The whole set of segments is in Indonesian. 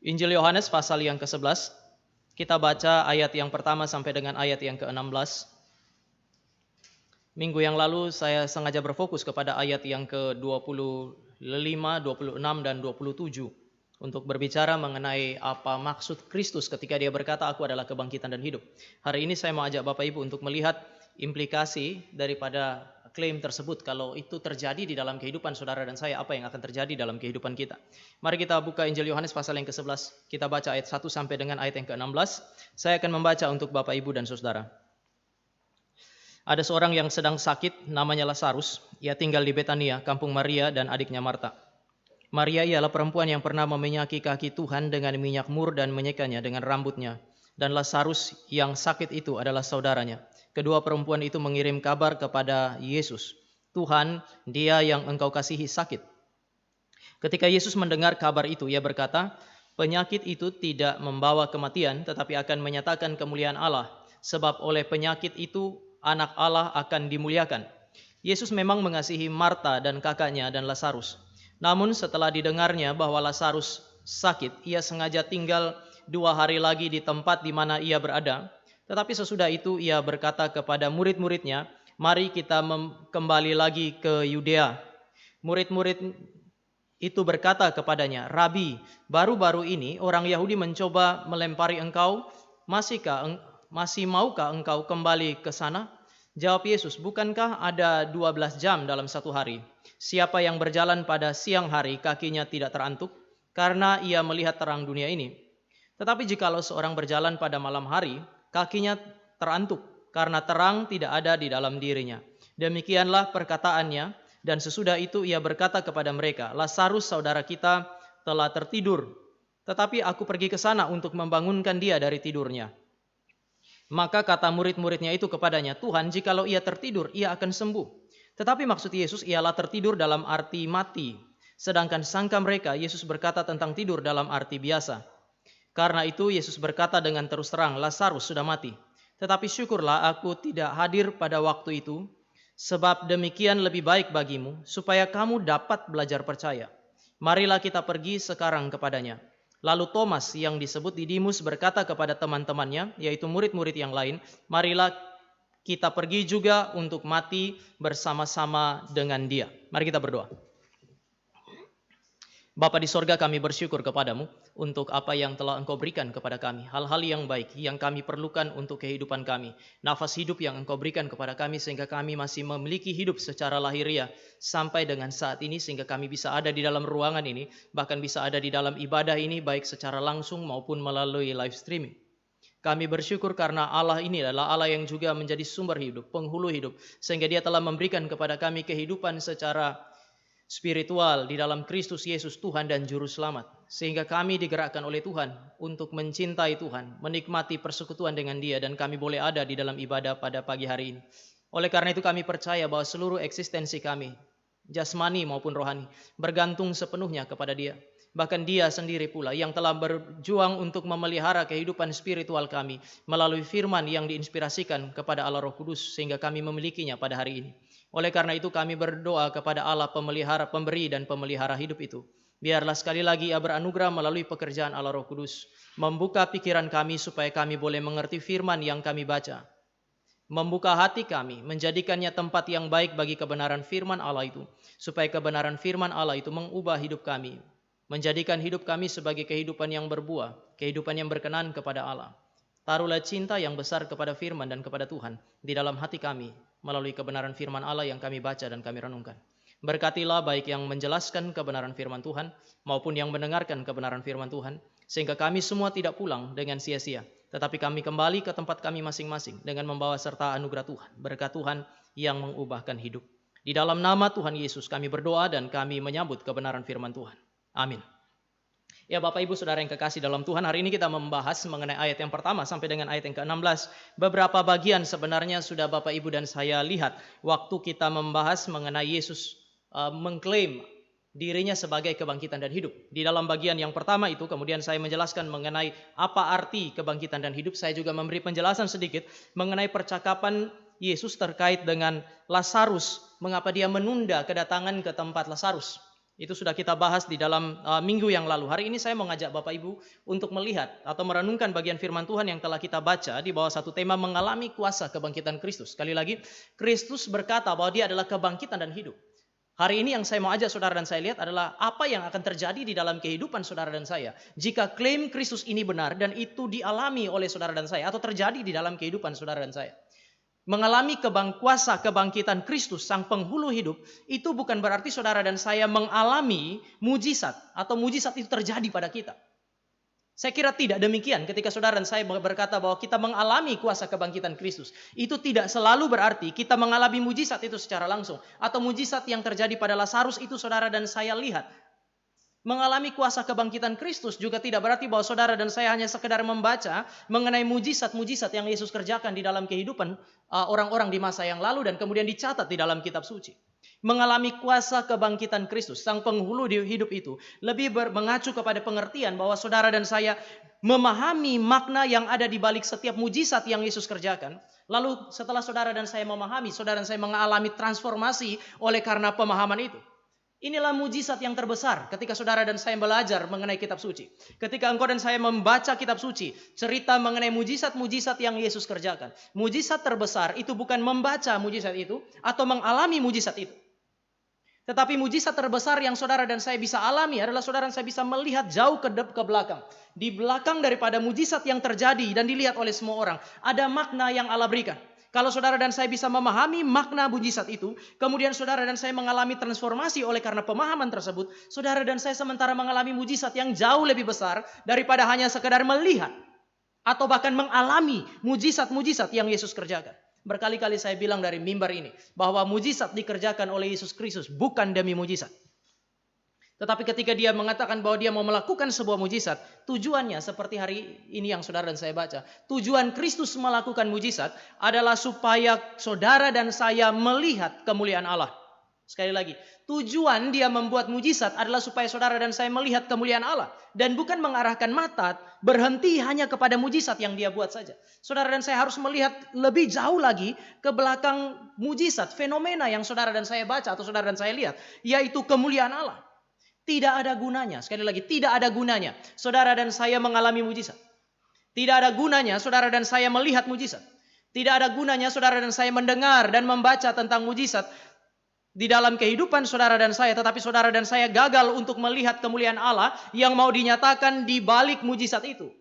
Injil Yohanes pasal yang ke-11. Kita baca ayat yang pertama sampai dengan ayat yang ke-16. Minggu yang lalu saya sengaja berfokus kepada ayat yang ke-25, 26, dan 27 untuk berbicara mengenai apa maksud Kristus ketika dia berkata, "Aku adalah kebangkitan dan hidup." Hari ini saya mau ajak Bapak Ibu untuk melihat implikasi daripada klaim tersebut. Kalau itu terjadi di dalam kehidupan saudara dan saya, apa yang akan terjadi dalam kehidupan kita? Mari kita buka Injil Yohanes pasal yang ke-11. Kita baca ayat 1 sampai dengan ayat yang ke-16. Saya akan membaca untuk Bapak Ibu dan saudara. Ada seorang yang sedang sakit, namanya Lazarus. Ia tinggal di Betania, kampung Maria dan adiknya Marta. Maria ialah perempuan yang pernah meminyaki kaki Tuhan dengan minyak mur dan menyekanya dengan rambutnya. Dan Lazarus yang sakit itu adalah saudaranya. Kedua perempuan itu mengirim kabar kepada Yesus. "Tuhan, dia yang engkau kasihi sakit." Ketika Yesus mendengar kabar itu, ia berkata, "Penyakit itu tidak membawa kematian, tetapi akan menyatakan kemuliaan Allah. Sebab oleh penyakit itu, anak Allah akan dimuliakan." Yesus memang mengasihi Marta dan kakaknya dan Lazarus. Namun setelah didengarnya bahwa Lazarus sakit, ia sengaja tinggal 2 hari lagi di tempat di mana ia berada. Tetapi sesudah itu ia berkata kepada murid-muridnya, "Mari kita kembali lagi ke Yudea." Murid-murid itu berkata kepadanya, "Rabi, baru-baru ini orang Yahudi mencoba melempari engkau. Masih maukah engkau kembali ke sana?" Jawab Yesus, "Bukankah ada 12 jam dalam satu hari? Siapa yang berjalan pada siang hari, kakinya tidak terantuk, karena ia melihat terang dunia ini. Tetapi jikalau seorang berjalan pada malam hari, kakinya terantuk, karena terang tidak ada di dalam dirinya." Demikianlah perkataannya, dan sesudah itu ia berkata kepada mereka, "Lazarus saudara kita telah tertidur, tetapi aku pergi ke sana untuk membangunkan dia dari tidurnya." Maka kata murid-muridnya itu kepadanya, "Tuhan, jikalau ia tertidur, ia akan sembuh." Tetapi maksud Yesus ialah tertidur dalam arti mati. Sedangkan sangka mereka, Yesus berkata tentang tidur dalam arti biasa. Karena itu Yesus berkata dengan terus terang, "Lazarus sudah mati. Tetapi syukurlah aku tidak hadir pada waktu itu, sebab demikian lebih baik bagimu, supaya kamu dapat belajar percaya. Marilah kita pergi sekarang kepadanya." Lalu Thomas yang disebut Didimus berkata kepada teman-temannya, yaitu murid-murid yang lain, "Marilah kita pergi juga untuk mati bersama-sama dengan dia." Mari kita berdoa. Bapa di sorga, kami bersyukur kepadamu untuk apa yang telah engkau berikan kepada kami. Hal-hal yang baik yang kami perlukan untuk kehidupan kami. Nafas hidup yang engkau berikan kepada kami sehingga kami masih memiliki hidup secara lahiriah sampai dengan saat ini. Sehingga kami bisa ada di dalam ruangan ini, bahkan bisa ada di dalam ibadah ini baik secara langsung maupun melalui live streaming. Kami bersyukur karena Allah ini adalah Allah yang juga menjadi sumber hidup, penghulu hidup. Sehingga dia telah memberikan kepada kami kehidupan secara spiritual di dalam Kristus Yesus Tuhan dan Juru Selamat. Sehingga kami digerakkan oleh Tuhan untuk mencintai Tuhan, menikmati persekutuan dengan Dia, dan kami boleh ada di dalam ibadah pada pagi hari ini. Oleh karena itu kami percaya bahwa seluruh eksistensi kami, jasmani maupun rohani, bergantung sepenuhnya kepada Dia. Bahkan Dia sendiri pula yang telah berjuang untuk memelihara kehidupan spiritual kami melalui firman yang diinspirasikan kepada Allah Roh Kudus sehingga kami memilikinya pada hari ini. Oleh karena itu kami berdoa kepada Allah pemelihara, pemberi dan pemelihara hidup itu. Biarlah sekali lagi Ia beranugerah melalui pekerjaan Allah Roh Kudus, membuka pikiran kami supaya kami boleh mengerti firman yang kami baca. Membuka hati kami, menjadikannya tempat yang baik bagi kebenaran firman Allah itu. Supaya kebenaran firman Allah itu mengubah hidup kami, menjadikan hidup kami sebagai kehidupan yang berbuah, kehidupan yang berkenan kepada Allah. Taruhlah cinta yang besar kepada firman dan kepada Tuhan di dalam hati kami melalui kebenaran firman Allah yang kami baca dan kami renungkan. Berkatilah baik yang menjelaskan kebenaran firman Tuhan maupun yang mendengarkan kebenaran firman Tuhan, sehingga kami semua tidak pulang dengan sia-sia, tetapi kami kembali ke tempat kami masing-masing dengan membawa serta anugerah Tuhan, berkat Tuhan yang mengubahkan hidup. Di dalam nama Tuhan Yesus kami berdoa dan kami menyambut kebenaran firman Tuhan. Amin. Ya Bapak Ibu Saudara yang kekasih dalam Tuhan, hari ini kita membahas mengenai ayat yang pertama sampai dengan ayat yang ke-16. Beberapa bagian sebenarnya sudah Bapak Ibu dan saya lihat waktu kita membahas mengenai Yesus mengklaim dirinya sebagai kebangkitan dan hidup. Di dalam bagian yang pertama itu kemudian saya menjelaskan mengenai apa arti kebangkitan dan hidup. Saya juga memberi penjelasan sedikit mengenai percakapan Yesus terkait dengan Lazarus, mengapa dia menunda kedatangan ke tempat Lazarus. Itu sudah kita bahas di dalam minggu yang lalu. Hari ini saya mau ngajak Bapak Ibu untuk melihat atau merenungkan bagian firman Tuhan yang telah kita baca di bawah satu tema mengalami kuasa kebangkitan Kristus. Sekali lagi, Kristus berkata bahwa dia adalah kebangkitan dan hidup. Hari ini yang saya mau ajak saudara dan saya lihat adalah apa yang akan terjadi di dalam kehidupan saudara dan saya jika klaim Kristus ini benar dan itu dialami oleh saudara dan saya atau terjadi di dalam kehidupan saudara dan saya. Mengalami kuasa kebangkitan Kristus sang penghulu hidup itu bukan berarti saudara dan saya mengalami mujizat atau mujizat itu terjadi pada kita. Saya kira tidak demikian ketika saudara dan saya berkata bahwa kita mengalami kuasa kebangkitan Kristus. Itu tidak selalu berarti kita mengalami mujizat itu secara langsung. Atau mujizat yang terjadi pada Lazarus itu saudara dan saya lihat. Mengalami kuasa kebangkitan Kristus juga tidak berarti bahwa saudara dan saya hanya sekedar membaca mengenai mujizat-mujizat yang Yesus kerjakan di dalam kehidupan orang-orang di masa yang lalu dan kemudian dicatat di dalam kitab suci. Mengalami kuasa kebangkitan Kristus, sang penghulu di hidup itu, lebih mengacu kepada pengertian bahwa saudara dan saya memahami makna yang ada di balik setiap mujizat yang Yesus kerjakan. Lalu setelah saudara dan saya memahami, saudara dan saya mengalami transformasi oleh karena pemahaman itu. Inilah mujizat yang terbesar ketika saudara dan saya belajar mengenai kitab suci. Ketika engkau dan saya membaca kitab suci, cerita mengenai mujizat-mujizat yang Yesus kerjakan. Mujizat terbesar itu bukan membaca mujizat itu atau mengalami mujizat itu. Tetapi mujizat terbesar yang saudara dan saya bisa alami adalah saudara dan saya bisa melihat jauh ke belakang. Di belakang daripada mujizat yang terjadi dan dilihat oleh semua orang, ada makna yang Allah berikan. Kalau saudara dan saya bisa memahami makna mujizat itu, kemudian saudara dan saya mengalami transformasi oleh karena pemahaman tersebut, saudara dan saya sementara mengalami mujizat yang jauh lebih besar daripada hanya sekedar melihat atau bahkan mengalami mujizat-mujizat yang Yesus kerjakan. Berkali-kali saya bilang dari mimbar ini bahwa mujizat dikerjakan oleh Yesus Kristus bukan demi mujizat. Tetapi ketika dia mengatakan bahwa dia mau melakukan sebuah mujizat, tujuannya seperti hari ini yang saudara dan saya baca. Tujuan Kristus melakukan mujizat adalah supaya saudara dan saya melihat kemuliaan Allah. Sekali lagi, tujuan dia membuat mujizat adalah supaya saudara dan saya melihat kemuliaan Allah. Dan bukan mengarahkan mata berhenti hanya kepada mujizat yang dia buat saja. Saudara dan saya harus melihat lebih jauh lagi ke belakang mujizat, fenomena yang saudara dan saya baca atau saudara dan saya lihat. Yaitu kemuliaan Allah. Tidak ada gunanya, sekali lagi, tidak ada gunanya saudara dan saya mengalami mujizat. Tidak ada gunanya saudara dan saya melihat mujizat. Tidak ada gunanya saudara dan saya mendengar dan membaca tentang mujizat di dalam kehidupan saudara dan saya. Tetapi saudara dan saya gagal untuk melihat kemuliaan Allah yang mau dinyatakan di balik mujizat itu.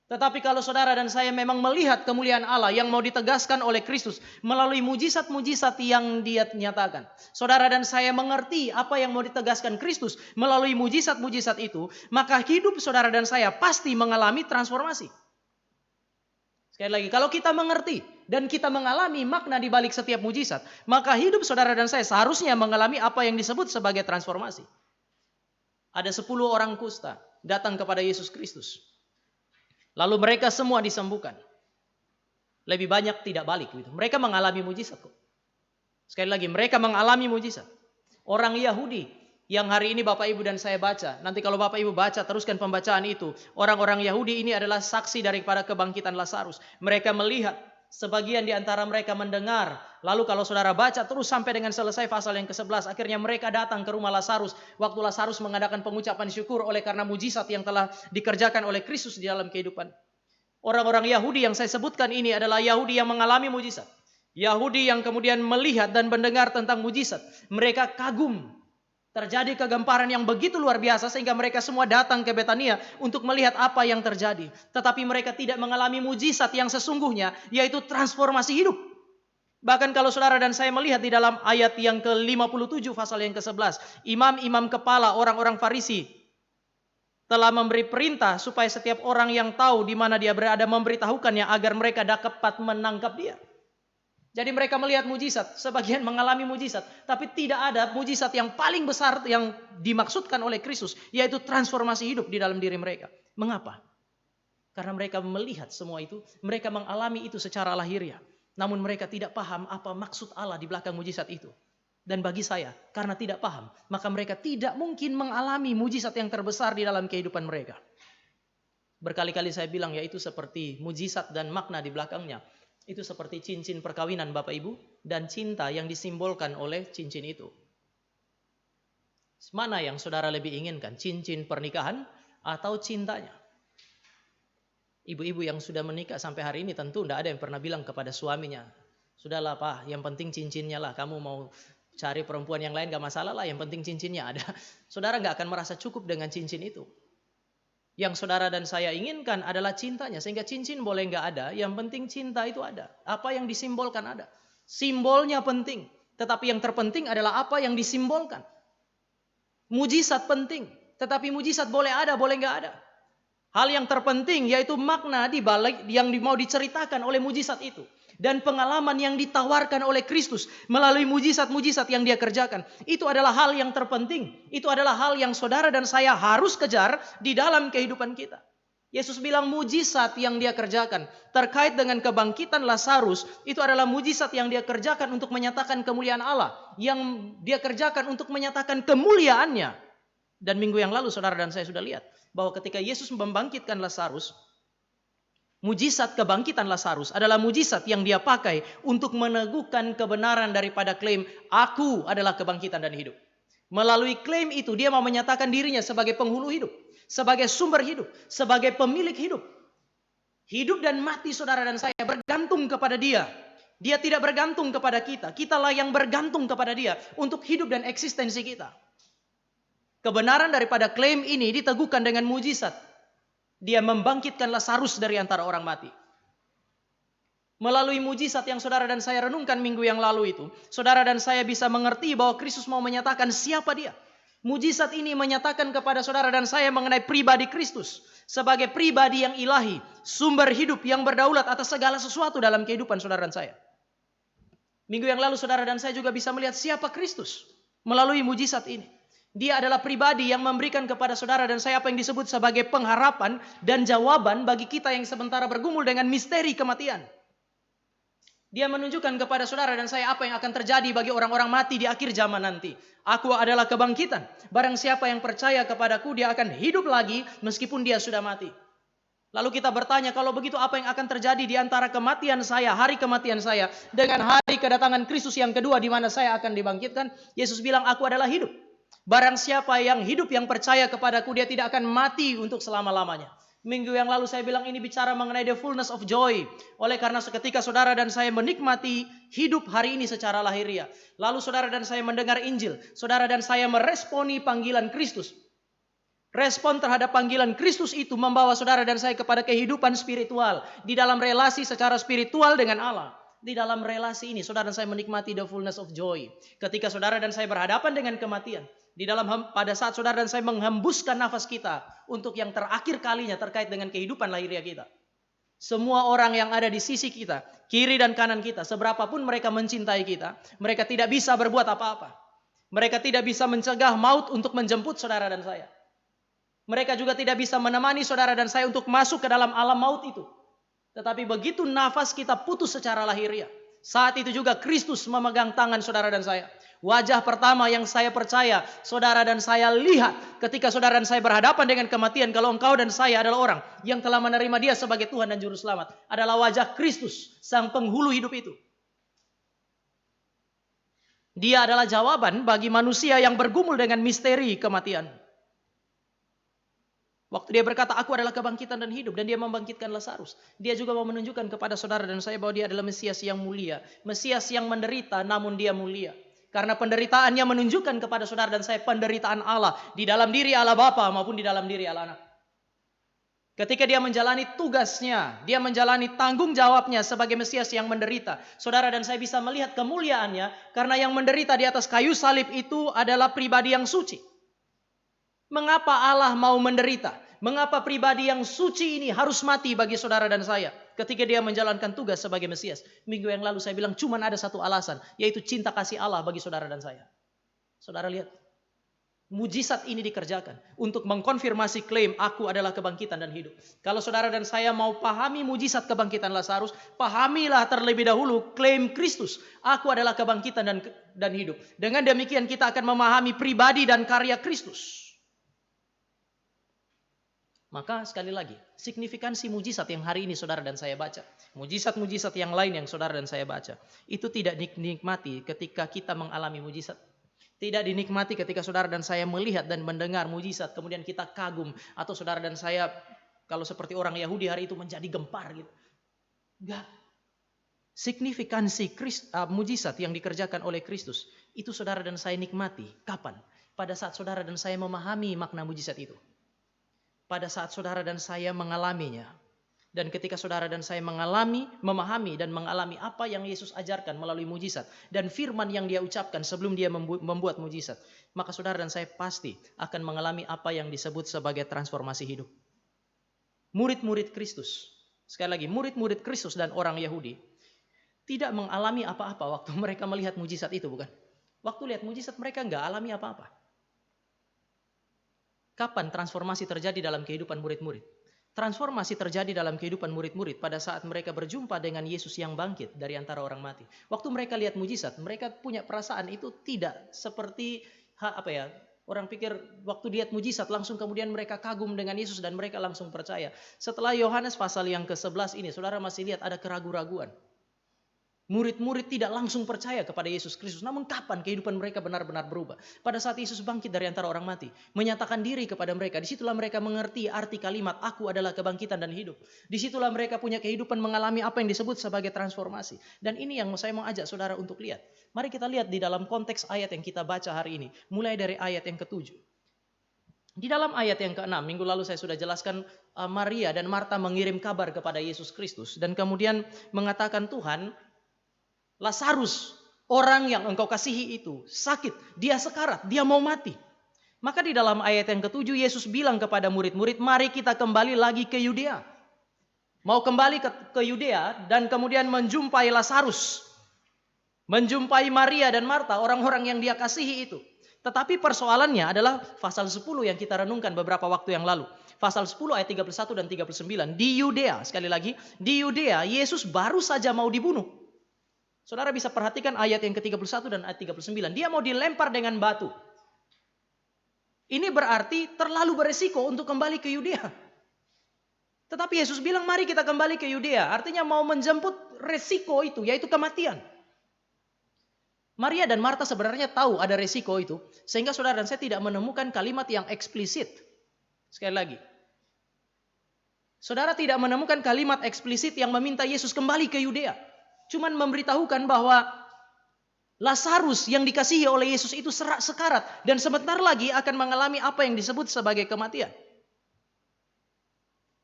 Tetapi kalau saudara dan saya memang melihat kemuliaan Allah yang mau ditegaskan oleh Kristus melalui mujizat-mujizat yang dia nyatakan. Saudara dan saya mengerti apa yang mau ditegaskan Kristus melalui mujizat-mujizat itu. Maka hidup saudara dan saya pasti mengalami transformasi. Sekali lagi, kalau kita mengerti dan kita mengalami makna di balik setiap mujizat. Maka hidup saudara dan saya seharusnya mengalami apa yang disebut sebagai transformasi. Ada 10 orang kusta datang kepada Yesus Kristus. Lalu mereka semua disembuhkan. Lebih banyak tidak balik. Gitu. Mereka mengalami mujizat kok. Sekali lagi, mereka mengalami mujizat. Orang Yahudi yang hari ini Bapak Ibu dan saya baca. Nanti kalau Bapak Ibu baca, teruskan pembacaan itu. Orang-orang Yahudi ini adalah saksi daripada kebangkitan Lazarus. Mereka melihat, sebagian di antara mereka mendengar. Lalu kalau saudara baca terus sampai dengan selesai pasal yang ke-11. Akhirnya mereka datang ke rumah Lazarus. Waktu Lazarus mengadakan pengucapan syukur oleh karena mujizat yang telah dikerjakan oleh Kristus di dalam kehidupan. Orang-orang Yahudi yang saya sebutkan ini adalah Yahudi yang mengalami mujizat. Yahudi yang kemudian melihat dan mendengar tentang mujizat. Mereka kagum. Terjadi kegemparan yang begitu luar biasa sehingga mereka semua datang ke Betania untuk melihat apa yang terjadi. Tetapi mereka tidak mengalami mujizat yang sesungguhnya, yaitu transformasi hidup. Bahkan kalau saudara dan saya melihat di dalam ayat yang ke-57 pasal yang ke-11. Imam-imam kepala orang-orang Farisi telah memberi perintah supaya setiap orang yang tahu di mana dia berada memberitahukannya agar mereka dapat menangkap dia. Jadi mereka melihat mujizat, sebagian mengalami mujizat, tapi tidak ada mujizat yang paling besar yang dimaksudkan oleh Kristus, yaitu transformasi hidup di dalam diri mereka. Mengapa? Karena mereka melihat semua itu, mereka mengalami itu secara lahiriah. Namun mereka tidak paham apa maksud Allah di belakang mujizat itu. Dan bagi saya, karena tidak paham, maka mereka tidak mungkin mengalami mujizat yang terbesar di dalam kehidupan mereka. Berkali-kali saya bilang, yaitu seperti mujizat dan makna di belakangnya. Itu seperti cincin perkawinan Bapak Ibu dan cinta yang disimbolkan oleh cincin itu. Mana yang saudara lebih inginkan? Cincin pernikahan atau cintanya? Ibu-ibu yang sudah menikah sampai hari ini tentu tidak ada yang pernah bilang kepada suaminya, sudahlah Pak, yang penting cincinnya lah. Kamu mau cari perempuan yang lain gak masalah lah, yang penting cincinnya ada. Saudara gak akan merasa cukup dengan cincin itu. Yang saudara dan saya inginkan adalah cintanya. Sehingga cincin boleh gak ada, yang penting cinta itu ada. Apa yang disimbolkan ada. Simbolnya penting, tetapi yang terpenting adalah apa yang disimbolkan. Mujizat penting, tetapi mujizat boleh ada, boleh gak ada. Hal yang terpenting yaitu makna di balik yang mau diceritakan oleh mujizat itu. Dan pengalaman yang ditawarkan oleh Kristus melalui mujizat-mujizat yang dia kerjakan. Itu adalah hal yang terpenting. Itu adalah hal yang saudara dan saya harus kejar di dalam kehidupan kita. Yesus bilang mujizat yang dia kerjakan terkait dengan kebangkitan Lazarus. Itu adalah mujizat yang dia kerjakan untuk menyatakan kemuliaan Allah. Yang dia kerjakan untuk menyatakan kemuliaannya. Dan minggu yang lalu saudara dan saya sudah lihat bahwa ketika Yesus membangkitkan Lazarus, mujizat kebangkitan Lazarus adalah mujizat yang dia pakai untuk meneguhkan kebenaran daripada klaim aku adalah kebangkitan dan hidup. Melalui klaim itu dia mau menyatakan dirinya sebagai penghulu hidup, sebagai sumber hidup, sebagai pemilik hidup. Hidup dan mati saudara dan saya bergantung kepada dia. Dia tidak bergantung kepada kita. Kitalah yang bergantung kepada dia untuk hidup dan eksistensi kita. Kebenaran daripada klaim ini diteguhkan dengan mujizat. Dia membangkitkan Lazarus dari antara orang mati. Melalui mujizat yang saudara dan saya renungkan minggu yang lalu itu, saudara dan saya bisa mengerti bahwa Kristus mau menyatakan siapa dia. Mujizat ini menyatakan kepada saudara dan saya mengenai pribadi Kristus. Sebagai pribadi yang ilahi, sumber hidup yang berdaulat atas segala sesuatu dalam kehidupan saudara dan saya. Minggu yang lalu saudara dan saya juga bisa melihat siapa Kristus melalui mujizat ini. Dia adalah pribadi yang memberikan kepada saudara dan saya apa yang disebut sebagai pengharapan dan jawaban bagi kita yang sementara bergumul dengan misteri kematian. Dia menunjukkan kepada saudara dan saya apa yang akan terjadi bagi orang-orang mati di akhir zaman nanti. Aku adalah kebangkitan. Barang siapa yang percaya kepadaku, dia akan hidup lagi meskipun dia sudah mati. Lalu kita bertanya, kalau begitu apa yang akan terjadi di antara kematian saya, hari kematian saya, dengan hari kedatangan Kristus yang kedua di mana saya akan dibangkitkan? Yesus bilang, aku adalah hidup. Barang siapa yang hidup, yang percaya kepadaku, dia tidak akan mati untuk selama-lamanya. Minggu yang lalu saya bilang ini bicara mengenai the fullness of joy. Oleh karena seketika saudara dan saya menikmati hidup hari ini secara lahiriah. Lalu saudara dan saya mendengar Injil. Saudara dan saya meresponi panggilan Kristus. Respon terhadap panggilan Kristus itu membawa saudara dan saya kepada kehidupan spiritual. Di dalam relasi secara spiritual dengan Allah. Di dalam relasi ini saudara dan saya menikmati the fullness of joy. Ketika saudara dan saya berhadapan dengan kematian. Pada saat saudara dan saya menghembuskan nafas kita untuk yang terakhir kalinya terkait dengan kehidupan lahiriah kita. Semua orang yang ada di sisi kita, kiri dan kanan kita, seberapapun mereka mencintai kita, mereka tidak bisa berbuat apa-apa. Mereka tidak bisa mencegah maut untuk menjemput saudara dan saya. Mereka juga tidak bisa menemani saudara dan saya untuk masuk ke dalam alam maut itu. Tetapi begitu nafas kita putus secara lahiriah, saat itu juga Kristus memegang tangan saudara dan saya. Wajah pertama yang saya percaya saudara dan saya lihat ketika saudara dan saya berhadapan dengan kematian, kalau engkau dan saya adalah orang yang telah menerima dia sebagai Tuhan dan Juru Selamat, adalah wajah Kristus, sang penghulu hidup itu. Dia adalah jawaban bagi manusia yang bergumul dengan misteri kematian. Waktu dia berkata, aku adalah kebangkitan dan hidup, dan dia membangkitkan Lazarus. Dia juga mau menunjukkan kepada saudara dan saya bahwa dia adalah Mesias yang mulia. Mesias yang menderita namun dia mulia. Karena penderitaannya menunjukkan kepada saudara dan saya penderitaan Allah. Di dalam diri Allah Bapa maupun di dalam diri Allah Anak. Ketika dia menjalani tugasnya, dia menjalani tanggung jawabnya sebagai Mesias yang menderita. Saudara dan saya bisa melihat kemuliaannya. Karena yang menderita di atas kayu salib itu adalah pribadi yang suci. Mengapa Allah mau menderita? Mengapa pribadi yang suci ini harus mati bagi saudara dan saya ketika dia menjalankan tugas sebagai Mesias? Minggu yang lalu saya bilang cuma ada satu alasan, yaitu cinta kasih Allah bagi saudara dan saya. Saudara lihat, mujizat ini dikerjakan untuk mengkonfirmasi klaim aku adalah kebangkitan dan hidup. Kalau saudara dan saya mau pahami mujizat kebangkitan Lazarus, pahamilah terlebih dahulu klaim Kristus, aku adalah kebangkitan dan hidup. Dengan demikian kita akan memahami pribadi dan karya Kristus. Maka sekali lagi, signifikansi mujizat yang hari ini saudara dan saya baca, mujizat-mujizat yang lain yang saudara dan saya baca, itu tidak dinikmati ketika kita mengalami mujizat. Tidak dinikmati ketika saudara dan saya melihat dan mendengar mujizat, kemudian kita kagum, atau saudara dan saya kalau seperti orang Yahudi hari itu menjadi gempar gitu. Enggak. Signifikansi mujizat yang dikerjakan oleh Kristus itu saudara dan saya nikmati. Kapan? Pada saat saudara dan saya memahami makna mujizat itu. Pada saat saudara dan saya mengalaminya. Dan ketika saudara dan saya memahami dan mengalami apa yang Yesus ajarkan melalui mujizat dan firman yang dia ucapkan sebelum dia membuat mujizat, maka saudara dan saya pasti akan mengalami apa yang disebut sebagai transformasi hidup. Murid-murid Kristus, sekali lagi murid-murid Kristus dan orang Yahudi tidak mengalami apa-apa waktu mereka melihat mujizat itu, bukan? Waktu lihat mujizat mereka nggak alami apa-apa. Kapan transformasi terjadi dalam kehidupan murid-murid? Transformasi terjadi dalam kehidupan murid-murid pada saat mereka berjumpa dengan Yesus yang bangkit dari antara orang mati. Waktu mereka lihat mujizat, mereka punya perasaan itu tidak seperti orang pikir waktu lihat mujizat langsung kemudian mereka kagum dengan Yesus dan mereka langsung percaya. Setelah Yohanes pasal yang ke-11 ini, saudara masih lihat ada keraguan-raguan. Murid-murid tidak langsung percaya kepada Yesus Kristus. Namun kapan kehidupan mereka benar-benar berubah? Pada saat Yesus bangkit dari antara orang mati. Menyatakan diri kepada mereka. Disitulah mereka mengerti arti kalimat, aku adalah kebangkitan dan hidup. Disitulah mereka punya kehidupan mengalami apa yang disebut sebagai transformasi. Dan ini yang saya mau ajak saudara untuk lihat. Mari kita lihat di dalam konteks ayat yang kita baca hari ini. Mulai dari ayat yang ke-7. Di dalam ayat yang ke-6, minggu lalu saya sudah jelaskan Maria dan Marta mengirim kabar kepada Yesus Kristus. Dan kemudian mengatakan, Tuhan, Lazarus, orang yang engkau kasihi itu, sakit, dia sekarat, dia mau mati. Maka di dalam ayat yang ke-7 Yesus bilang kepada murid-murid, mari kita kembali lagi ke Yudea. Mau kembali ke Yudea dan kemudian menjumpai Lazarus. Menjumpai Maria dan Marta, orang-orang yang dia kasihi itu. Tetapi persoalannya adalah pasal 10 yang kita renungkan beberapa waktu yang lalu. Pasal 10 ayat 31 dan 39. Di Yudea, sekali lagi, di Yudea Yesus baru saja mau dibunuh. Saudara bisa perhatikan ayat yang ke-31 dan ayat 39. Dia mau dilempar dengan batu. Ini berarti terlalu beresiko untuk kembali ke Yudea. Tetapi Yesus bilang mari kita kembali ke Yudea. Artinya mau menjemput resiko itu, yaitu kematian. Maria dan Marta sebenarnya tahu ada resiko itu. Sehingga saudara dan saya tidak menemukan kalimat yang eksplisit. Sekali lagi. Saudara tidak menemukan kalimat eksplisit yang meminta Yesus kembali ke Yudea. Cuman memberitahukan bahwa Lazarus yang dikasihi oleh Yesus itu sekarat dan sebentar lagi akan mengalami apa yang disebut sebagai kematian.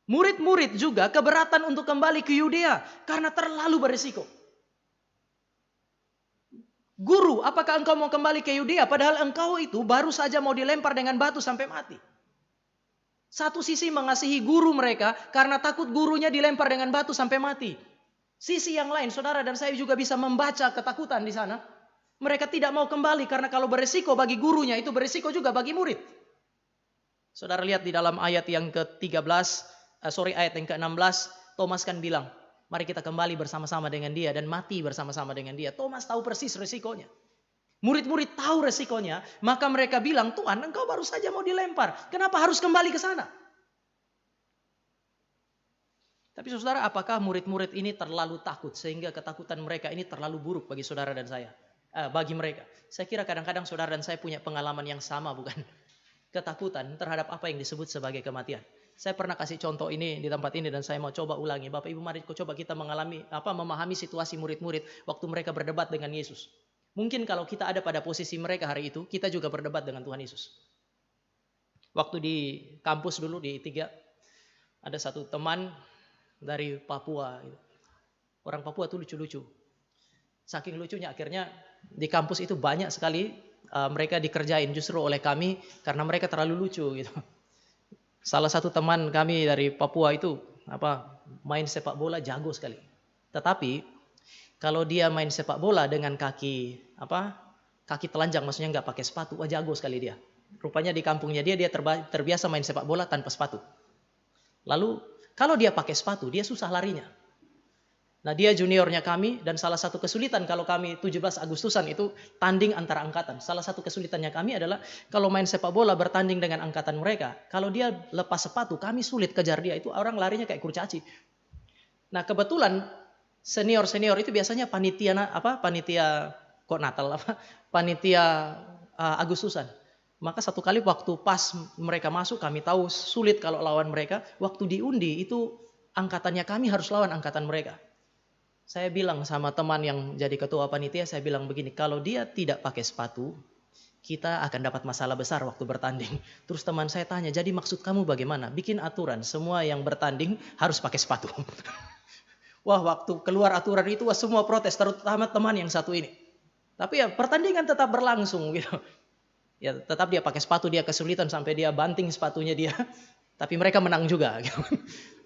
Murid-murid juga keberatan untuk kembali ke Yudea karena terlalu berisiko. Guru, apakah engkau mau kembali ke Yudea padahal engkau itu baru saja mau dilempar dengan batu sampai mati? Satu sisi mengasihi guru mereka karena takut gurunya dilempar dengan batu sampai mati. Sisi yang lain, saudara dan saya juga bisa membaca ketakutan di sana. Mereka tidak mau kembali karena kalau beresiko bagi gurunya, itu beresiko juga bagi murid. Saudara lihat di dalam ayat yang ke-13, ayat yang ke-16, Thomas kan bilang, mari kita kembali bersama-sama dengan dia dan mati bersama-sama dengan dia. Thomas tahu persis resikonya. Murid-murid tahu resikonya, maka mereka bilang, Tuhan engkau baru saja mau dilempar, kenapa harus kembali ke sana? Tapi saudara, apakah murid-murid ini terlalu takut sehingga ketakutan mereka ini terlalu buruk bagi saudara dan saya? Bagi mereka. Saya kira kadang-kadang saudara dan saya punya pengalaman yang sama, bukan? Ketakutan terhadap apa yang disebut sebagai kematian. Saya pernah kasih contoh ini di tempat ini dan saya mau coba ulangi. Bapak Ibu, mari coba kita memahami situasi murid-murid waktu mereka berdebat dengan Yesus. Mungkin kalau kita ada pada posisi mereka hari itu, kita juga berdebat dengan Tuhan Yesus. Waktu di kampus dulu di I3, ada satu teman dari Papua. Orang Papua tuh lucu-lucu. Saking lucunya akhirnya di kampus itu banyak sekali mereka dikerjain justru oleh kami karena mereka terlalu lucu gitu. Salah satu teman kami dari Papua itu main sepak bola jago sekali. Tetapi kalau dia main sepak bola dengan kaki telanjang, maksudnya nggak pakai sepatu, jago sekali dia. Rupanya di kampungnya dia terbiasa main sepak bola tanpa sepatu. Lalu kalau dia pakai sepatu, dia susah larinya. Nah, dia juniornya kami dan salah satu kesulitan kalau kami 17 Agustusan itu tanding antara angkatan. Salah satu kesulitannya kami adalah kalau main sepak bola bertanding dengan angkatan mereka, kalau dia lepas sepatu, kami sulit kejar dia. Itu orang larinya kayak kurcaci. Nah, kebetulan senior-senior itu biasanya panitia Agustusan. Maka satu kali waktu pas mereka masuk, kami tahu sulit kalau lawan mereka. Waktu diundi itu angkatannya kami harus lawan angkatan mereka. Saya bilang sama teman yang jadi ketua panitia, saya bilang begini, kalau dia tidak pakai sepatu, kita akan dapat masalah besar waktu bertanding. Terus teman saya tanya, jadi maksud kamu bagaimana? Bikin aturan, semua yang bertanding harus pakai sepatu. Wah, waktu keluar aturan itu semua protes, terutama teman yang satu ini. Tapi ya pertandingan tetap berlangsung gitu. Ya tetap dia pakai sepatu, dia kesulitan sampai dia banting sepatunya dia. Tapi mereka menang juga gitu.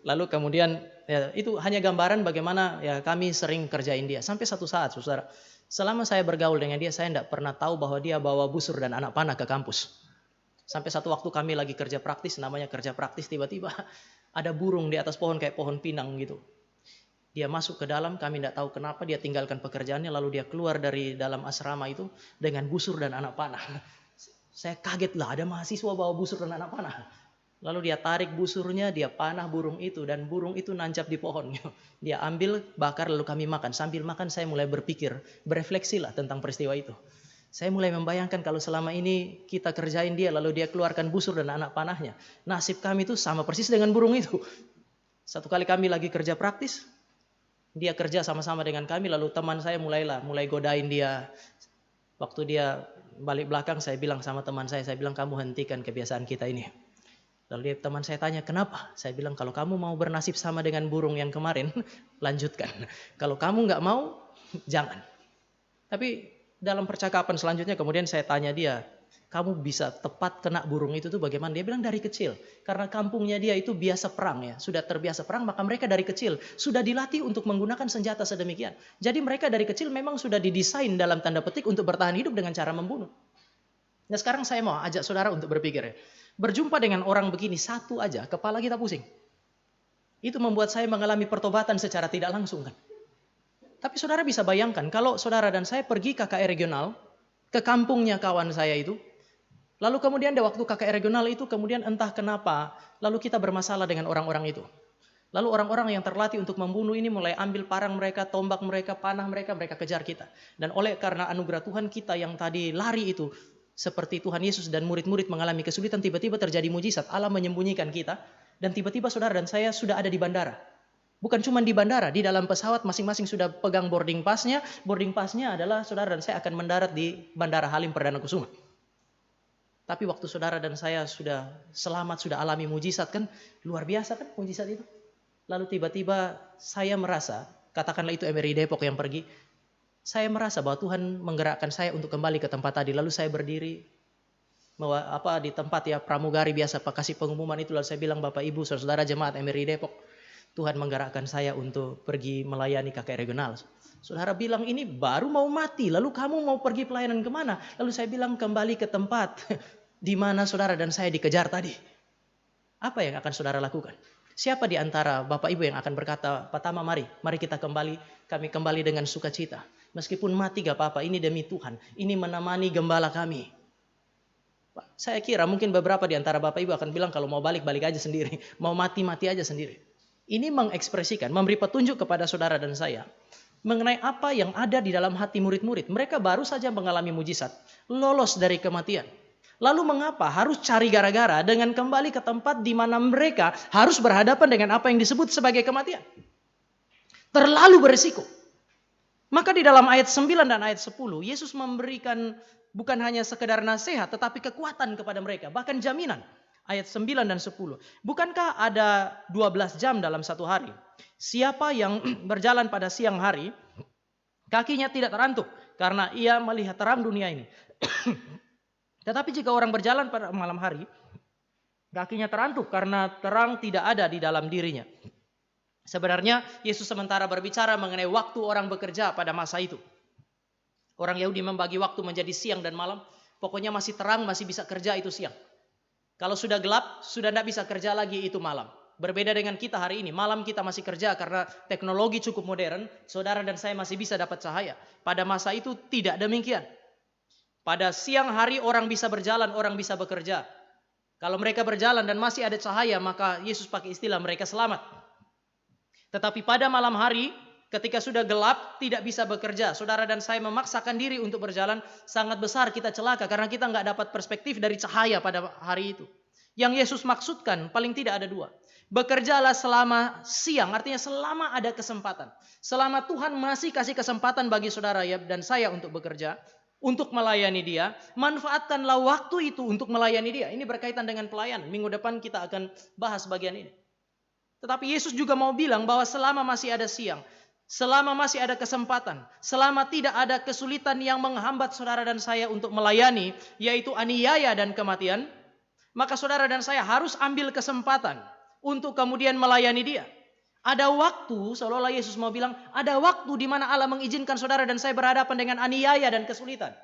Lalu kemudian ya, itu hanya gambaran bagaimana ya kami sering kerjain dia. Sampai satu saat, saudara, selama saya bergaul dengan dia, saya tidak pernah tahu bahwa dia bawa busur dan anak panah ke kampus. Sampai satu waktu kami lagi kerja praktis, namanya kerja praktis, tiba-tiba ada burung di atas pohon kayak pohon pinang gitu. Dia masuk ke dalam, kami tidak tahu kenapa dia tinggalkan pekerjaannya, lalu dia keluar dari dalam asrama itu dengan busur dan anak panah. Saya kaget lah, ada mahasiswa bawa busur dan anak panah. Lalu dia tarik busurnya, dia panah burung itu, dan burung itu nancap di pohon. Dia ambil, bakar, lalu kami makan. Sambil makan saya mulai berpikir, berefleksilah tentang peristiwa itu. Saya mulai membayangkan kalau selama ini kita kerjain dia, lalu dia keluarkan busur dan anak panahnya. Nasib kami itu sama persis dengan burung itu. Satu kali kami lagi kerja praktis, dia kerja sama-sama dengan kami, lalu teman saya mulai godain dia. Waktu dia balik belakang, saya bilang sama teman saya bilang, kamu hentikan kebiasaan kita ini. Lalu teman saya tanya, kenapa? Saya bilang, kalau kamu mau bernasib sama dengan burung yang kemarin, lanjutkan. Kalau kamu nggak mau, jangan. Tapi dalam percakapan selanjutnya kemudian saya tanya dia, kamu bisa tepat kena burung itu tuh bagaimana? Dia bilang dari kecil. Karena kampungnya dia itu biasa perang ya. Sudah terbiasa perang, maka mereka dari kecil sudah dilatih untuk menggunakan senjata sedemikian. Jadi mereka dari kecil memang sudah didesain dalam tanda petik untuk bertahan hidup dengan cara membunuh. Nah sekarang saya mau ajak saudara untuk berpikir ya. Berjumpa dengan orang begini satu aja, kepala kita pusing. Itu membuat saya mengalami pertobatan secara tidak langsung kan. Tapi saudara bisa bayangkan kalau saudara dan saya pergi KKR regional, ke kampungnya kawan saya itu, lalu kemudian ada waktu KKR regional itu kemudian entah kenapa, lalu kita bermasalah dengan orang-orang itu. Lalu orang-orang yang terlatih untuk membunuh ini mulai ambil parang mereka, tombak mereka, panah mereka, mereka kejar kita. Dan oleh karena anugerah Tuhan kita yang tadi lari itu, seperti Tuhan Yesus dan murid-murid mengalami kesulitan, tiba-tiba terjadi mujizat, Allah menyembunyikan kita, dan tiba-tiba saudara dan saya sudah ada di bandara. Bukan cuma di bandara, di dalam pesawat masing-masing sudah pegang boarding pass-nya. Boarding pass-nya adalah saudara dan saya akan mendarat di Bandara Halim Perdana Kusuma. Tapi waktu saudara dan saya sudah selamat, sudah alami mujizat kan, luar biasa kan mujizat itu. Lalu tiba-tiba saya merasa, katakanlah itu MRI Depok yang pergi, saya merasa bahwa Tuhan menggerakkan saya untuk kembali ke tempat tadi. Lalu saya berdiri, di tempat ya pramugari biasa kasih pengumuman itu, lalu saya bilang, Bapak Ibu saudara jemaat MRI Depok, Tuhan menggerakkan saya untuk pergi melayani KKR regional. Saudara bilang ini baru mau mati, lalu kamu mau pergi pelayanan kemana? Lalu saya bilang kembali ke tempat di mana saudara dan saya dikejar tadi. Apa yang akan saudara lakukan? Siapa di antara Bapak Ibu yang akan berkata, Pertama mari kita kembali, kami kembali dengan sukacita. Meskipun mati gak apa-apa, ini demi Tuhan, ini menemani gembala kami. Saya kira mungkin beberapa di antara Bapak Ibu akan bilang kalau mau balik aja sendiri, mau mati aja sendiri. Ini mengekspresikan, memberi petunjuk kepada saudara dan saya mengenai apa yang ada di dalam hati murid-murid. Mereka baru saja mengalami mujizat, lolos dari kematian. Lalu mengapa harus cari gara-gara dengan kembali ke tempat di mana mereka harus berhadapan dengan apa yang disebut sebagai kematian? Terlalu berisiko. Maka di dalam ayat 9 dan ayat 10, Yesus memberikan bukan hanya sekedar nasihat, tetapi kekuatan kepada mereka, bahkan jaminan. Ayat 9 dan 10. Bukankah ada 12 jam dalam satu hari? Siapa yang berjalan pada siang hari, kakinya tidak terantuk karena ia melihat terang dunia ini. Tetapi jika orang berjalan pada malam hari, kakinya terantuk karena terang tidak ada di dalam dirinya. Sebenarnya Yesus sementara berbicara mengenai waktu orang bekerja pada masa itu. Orang Yahudi membagi waktu menjadi siang dan malam. Pokoknya masih terang, masih bisa kerja itu siang. Kalau sudah gelap, sudah tidak bisa kerja lagi itu malam. Berbeda dengan kita hari ini, malam kita masih kerja karena teknologi cukup modern, saudara dan saya masih bisa dapat cahaya. Pada masa itu tidak demikian. Pada siang hari orang bisa berjalan, orang bisa bekerja. Kalau mereka berjalan dan masih ada cahaya, maka Yesus pakai istilah mereka selamat. Tetapi pada malam hari, Ketika sudah gelap, tidak bisa bekerja. Saudara dan saya memaksakan diri untuk berjalan, sangat besar kita celaka karena kita nggak dapat perspektif dari cahaya pada hari itu. Yang Yesus maksudkan paling tidak ada dua. Bekerjalah selama siang, artinya selama ada kesempatan. Selama Tuhan masih kasih kesempatan bagi saudara dan saya untuk bekerja, untuk melayani dia, manfaatkanlah waktu itu untuk melayani dia. Ini berkaitan dengan pelayanan. Minggu depan kita akan bahas bagian ini. Tetapi Yesus juga mau bilang bahwa selama masih ada siang, selama masih ada kesempatan, selama tidak ada kesulitan yang menghambat saudara dan saya untuk melayani, yaitu aniaya dan kematian, maka saudara dan saya harus ambil kesempatan untuk kemudian melayani dia. Ada waktu, seolah-olah Yesus mau bilang, ada waktu di mana Allah mengizinkan saudara dan saya berhadapan dengan aniaya dan kesulitan.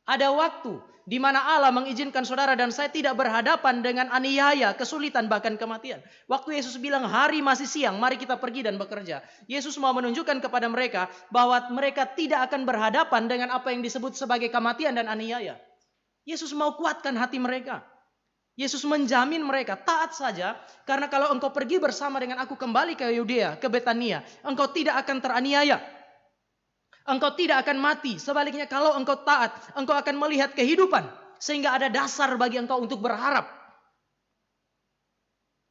Ada waktu di mana Allah mengizinkan saudara dan saya tidak berhadapan dengan aniaya, kesulitan, bahkan kematian. Waktu Yesus bilang hari masih siang, mari kita pergi dan bekerja. Yesus mau menunjukkan kepada mereka bahwa mereka tidak akan berhadapan dengan apa yang disebut sebagai kematian dan aniaya. Yesus mau kuatkan hati mereka. Yesus menjamin mereka taat saja, karena kalau engkau pergi bersama dengan aku kembali ke Yudea, ke Betania, engkau tidak akan teraniaya. Engkau tidak akan mati. Sebaliknya kalau engkau taat, engkau akan melihat kehidupan, sehingga ada dasar bagi engkau untuk berharap.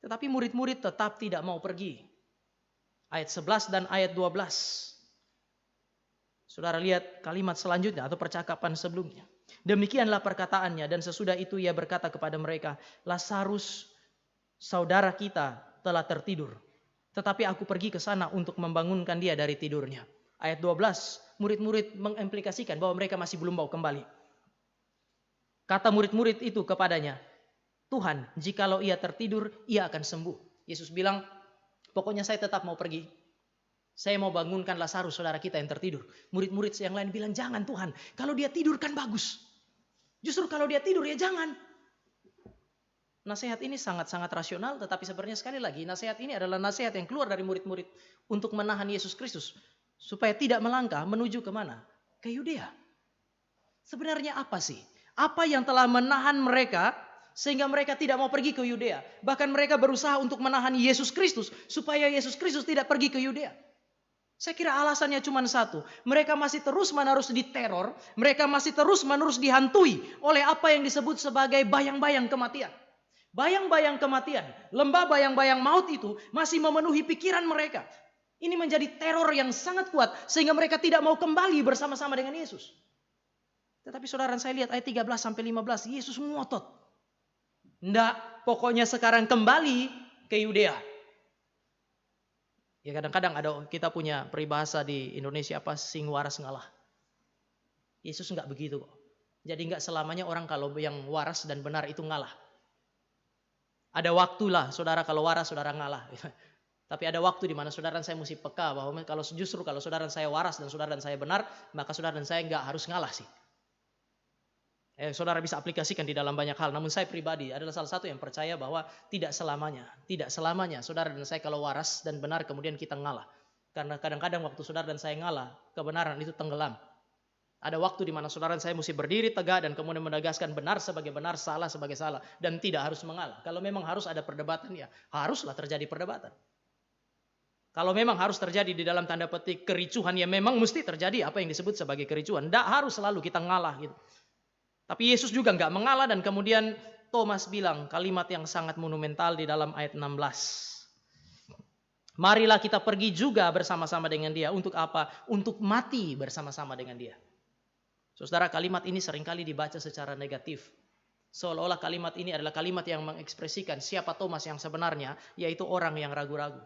Tetapi murid-murid tetap tidak mau pergi. Ayat 11 dan ayat 12. Saudara lihat kalimat selanjutnya atau percakapan sebelumnya. Demikianlah perkataannya, dan sesudah itu ia berkata kepada mereka, Lazarus saudara kita telah tertidur, tetapi aku pergi ke sana untuk membangunkan dia dari tidurnya. Ayat 12, murid-murid mengimplikasikan bahwa mereka masih belum mau kembali. Kata murid-murid itu kepadanya, Tuhan, jikalau ia tertidur, ia akan sembuh. Yesus bilang, pokoknya saya tetap mau pergi. Saya mau bangunkan Lazarus, saudara kita yang tertidur. Murid-murid yang lain bilang, jangan Tuhan. Kalau dia tidur kan bagus. Justru kalau dia tidur ya jangan. Nasihat ini sangat-sangat rasional. Tetapi sebenarnya sekali lagi, nasihat ini adalah nasihat yang keluar dari murid-murid untuk menahan Yesus Kristus. Supaya tidak melangkah menuju kemana? Ke Yudea. Sebenarnya apa sih? Apa yang telah menahan mereka sehingga mereka tidak mau pergi ke Yudea? Bahkan mereka berusaha untuk menahan Yesus Kristus supaya Yesus Kristus tidak pergi ke Yudea. Saya kira alasannya cuma satu. Mereka masih terus-menerus diteror. Mereka masih terus-menerus dihantui oleh apa yang disebut sebagai bayang-bayang kematian. Bayang-bayang kematian, lembah bayang-bayang maut itu masih memenuhi pikiran mereka. Ini menjadi teror yang sangat kuat sehingga mereka tidak mau kembali bersama-sama dengan Yesus. Tetapi saudara saya lihat ayat 13 sampai 15, Yesus ngotot. Nggak, pokoknya sekarang kembali ke Yudea. Ya kadang-kadang kita punya peribahasa di Indonesia apa, sing waras ngalah. Yesus nggak begitu kok. Jadi nggak selamanya orang kalau yang waras dan benar itu ngalah. Ada waktulah saudara kalau waras saudara ngalah. Tapi ada waktu di mana saudara dan saya mesti peka bahwa kalau saudara dan saya waras dan saudara dan saya benar, maka saudara dan saya nggak harus ngalah sih. Saudara bisa aplikasikan di dalam banyak hal. Namun saya pribadi adalah salah satu yang percaya bahwa tidak selamanya saudara dan saya kalau waras dan benar kemudian kita ngalah. Karena kadang-kadang waktu saudara dan saya ngalah, kebenaran itu tenggelam. Ada waktu di mana saudara dan saya mesti berdiri tegak dan kemudian menegaskan benar sebagai benar, salah sebagai salah. Dan tidak harus mengalah. Kalau memang harus ada perdebatan, ya haruslah terjadi perdebatan. Kalau memang harus terjadi di dalam tanda petik kericuhan, ya memang mesti terjadi apa yang disebut sebagai kericuhan. Tidak harus selalu kita ngalah gitu. Tapi Yesus juga nggak mengalah dan kemudian Thomas bilang kalimat yang sangat monumental di dalam ayat 16. Marilah kita pergi juga bersama-sama dengan dia. Untuk apa? Untuk mati bersama-sama dengan dia. Saudara, kalimat ini seringkali dibaca secara negatif. Seolah-olah kalimat ini adalah kalimat yang mengekspresikan siapa Thomas yang sebenarnya, yaitu orang yang ragu-ragu.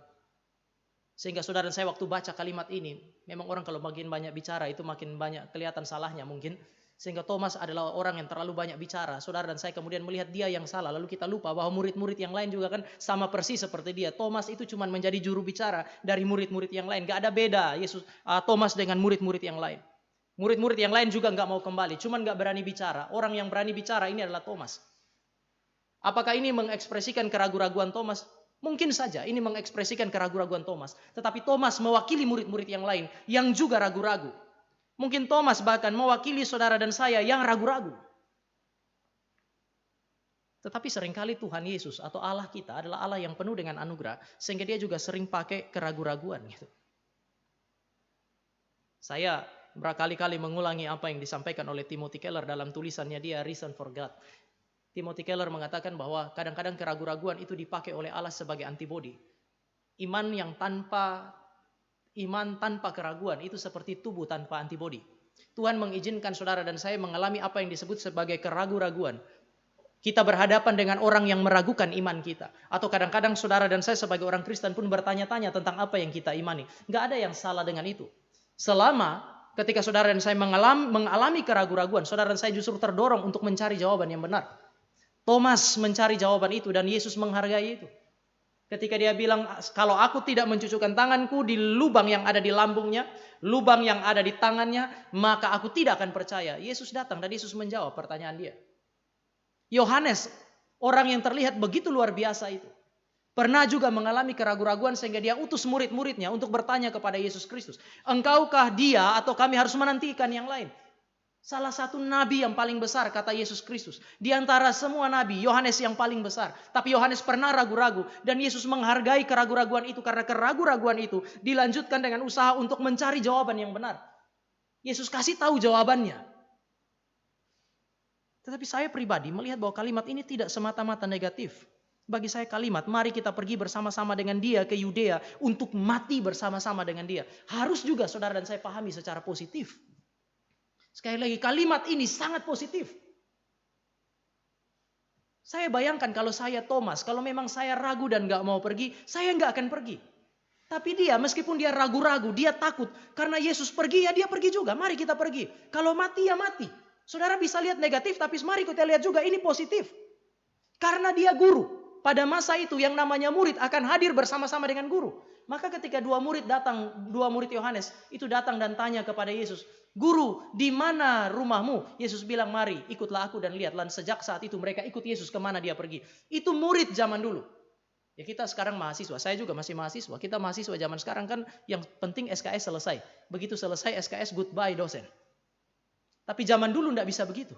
Sehingga saudara dan saya waktu baca kalimat ini, memang orang kalau makin banyak bicara itu makin banyak kelihatan salahnya mungkin. Sehingga Thomas adalah orang yang terlalu banyak bicara. Saudara dan saya kemudian melihat dia yang salah. Lalu kita lupa bahwa murid-murid yang lain juga kan sama persis seperti dia. Thomas itu cuma menjadi juru bicara dari murid-murid yang lain. Gak ada beda Thomas dengan murid-murid yang lain. Murid-murid yang lain juga gak mau kembali. Cuma gak berani bicara. Orang yang berani bicara ini adalah Thomas. Apakah ini mengekspresikan keraguan-raguan Thomas? Mungkin saja ini mengekspresikan keraguan-raguan Thomas. Tetapi Thomas mewakili murid-murid yang lain yang juga ragu-ragu. Mungkin Thomas bahkan mewakili saudara dan saya yang ragu-ragu. Tetapi seringkali Tuhan Yesus atau Allah kita adalah Allah yang penuh dengan anugerah. Sehingga dia juga sering pakai keraguan-raguan gitu. Saya berkali-kali mengulangi apa yang disampaikan oleh Timothy Keller dalam tulisannya dia Reason for God. Timothy Keller mengatakan bahwa kadang-kadang keraguan-raguan itu dipakai oleh Allah sebagai antibodi. Iman tanpa keraguan itu seperti tubuh tanpa antibodi. Tuhan mengizinkan saudara dan saya mengalami apa yang disebut sebagai keraguan-raguan. Kita berhadapan dengan orang yang meragukan iman kita. Atau kadang-kadang saudara dan saya sebagai orang Kristen pun bertanya-tanya tentang apa yang kita imani. Nggak ada yang salah dengan itu. Selama ketika saudara dan saya mengalami keraguan-raguan, saudara dan saya justru terdorong untuk mencari jawaban yang benar. Thomas mencari jawaban itu dan Yesus menghargai itu. Ketika dia bilang, kalau aku tidak mencucukkan tanganku di lubang yang ada di lambungnya, lubang yang ada di tangannya, maka aku tidak akan percaya. Yesus datang dan Yesus menjawab pertanyaan dia. Yohanes, orang yang terlihat begitu luar biasa itu, pernah juga mengalami keraguan-raguan sehingga dia utus murid-muridnya untuk bertanya kepada Yesus Kristus. Engkaukah dia atau kami harus menantikan yang lain? Salah satu nabi yang paling besar, kata Yesus Kristus. Di antara semua nabi, Yohanes yang paling besar. Tapi Yohanes pernah ragu-ragu dan Yesus menghargai keraguan-raguan itu karena keraguan-raguan itu dilanjutkan dengan usaha untuk mencari jawaban yang benar. Yesus kasih tahu jawabannya. Tetapi saya pribadi melihat bahwa kalimat ini tidak semata-mata negatif. Bagi saya kalimat, mari kita pergi bersama-sama dengan dia ke Yudea untuk mati bersama-sama dengan dia. Harus juga saudara dan saya pahami secara positif. Sekali lagi, kalimat ini sangat positif. Saya bayangkan kalau saya Thomas, kalau memang saya ragu dan gak mau pergi, saya gak akan pergi. Tapi dia, meskipun dia ragu-ragu, dia takut. Karena Yesus pergi, ya dia pergi juga. Mari kita pergi. Kalau mati, ya mati. Saudara bisa lihat negatif, tapi mari kita lihat juga ini positif. Karena dia guru. Pada masa itu yang namanya murid akan hadir bersama-sama dengan guru. Maka ketika dua murid Yohanes itu datang dan tanya kepada Yesus, Guru, di mana rumahmu? Yesus bilang, mari ikutlah aku dan lihat. Dan sejak saat itu mereka ikut Yesus kemana dia pergi. Itu murid zaman dulu. Ya kita sekarang mahasiswa, saya juga masih mahasiswa. Kita mahasiswa zaman sekarang kan yang penting SKS selesai. Begitu selesai SKS, goodbye dosen. Tapi zaman dulu tidak bisa begitu.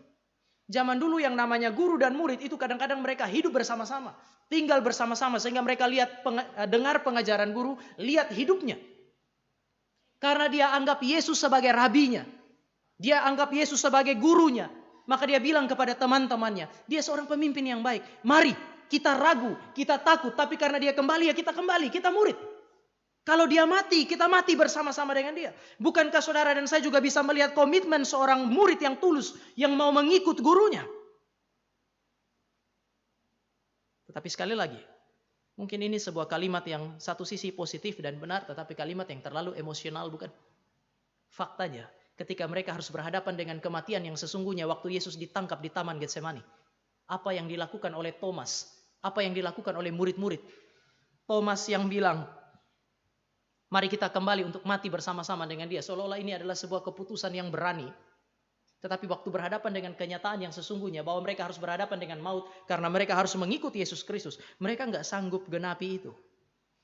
Zaman dulu yang namanya guru dan murid itu kadang-kadang mereka hidup bersama-sama. Tinggal bersama-sama sehingga mereka dengar pengajaran guru, lihat hidupnya. Karena dia anggap Yesus sebagai rabinya. Dia anggap Yesus sebagai gurunya. Maka dia bilang kepada teman-temannya, dia seorang pemimpin yang baik. Mari kita ragu, kita takut. Tapi karena dia kembali ya kita kembali, kita murid. Kalau dia mati, kita mati bersama-sama dengan dia. Bukankah saudara dan saya juga bisa melihat komitmen seorang murid yang tulus, yang mau mengikut gurunya. Tetapi sekali lagi, mungkin ini sebuah kalimat yang satu sisi positif dan benar, tetapi kalimat yang terlalu emosional, bukan? Faktanya, ketika mereka harus berhadapan dengan kematian yang sesungguhnya waktu Yesus ditangkap di Taman Getsemani. Apa yang dilakukan oleh Thomas? Apa yang dilakukan oleh murid-murid? Thomas yang bilang, mari kita kembali untuk mati bersama-sama dengan dia. Seolah-olah ini adalah sebuah keputusan yang berani. Tetapi waktu berhadapan dengan kenyataan yang sesungguhnya bahwa mereka harus berhadapan dengan maut karena mereka harus mengikuti Yesus Kristus, mereka nggak sanggup genapi itu.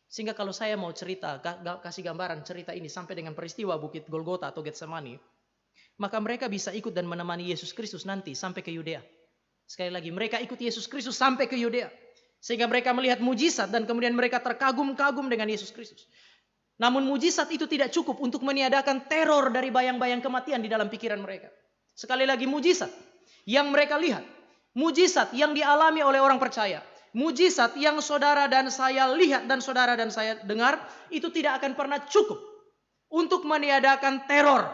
Sehingga kalau saya mau cerita, kasih gambaran cerita ini sampai dengan peristiwa Bukit Golgota atau Getsemani, maka mereka bisa ikut dan menemani Yesus Kristus nanti sampai ke Yudea. Sekali lagi, mereka ikut Yesus Kristus sampai ke Yudea. Sehingga mereka melihat mujizat dan kemudian mereka terkagum-kagum dengan Yesus Kristus. Namun mujizat itu tidak cukup untuk meniadakan teror dari bayang-bayang kematian di dalam pikiran mereka. Sekali lagi, mujizat yang mereka lihat, mujizat yang dialami oleh orang percaya, mujizat yang saudara dan saya lihat dan saudara dan saya dengar, itu tidak akan pernah cukup untuk meniadakan teror,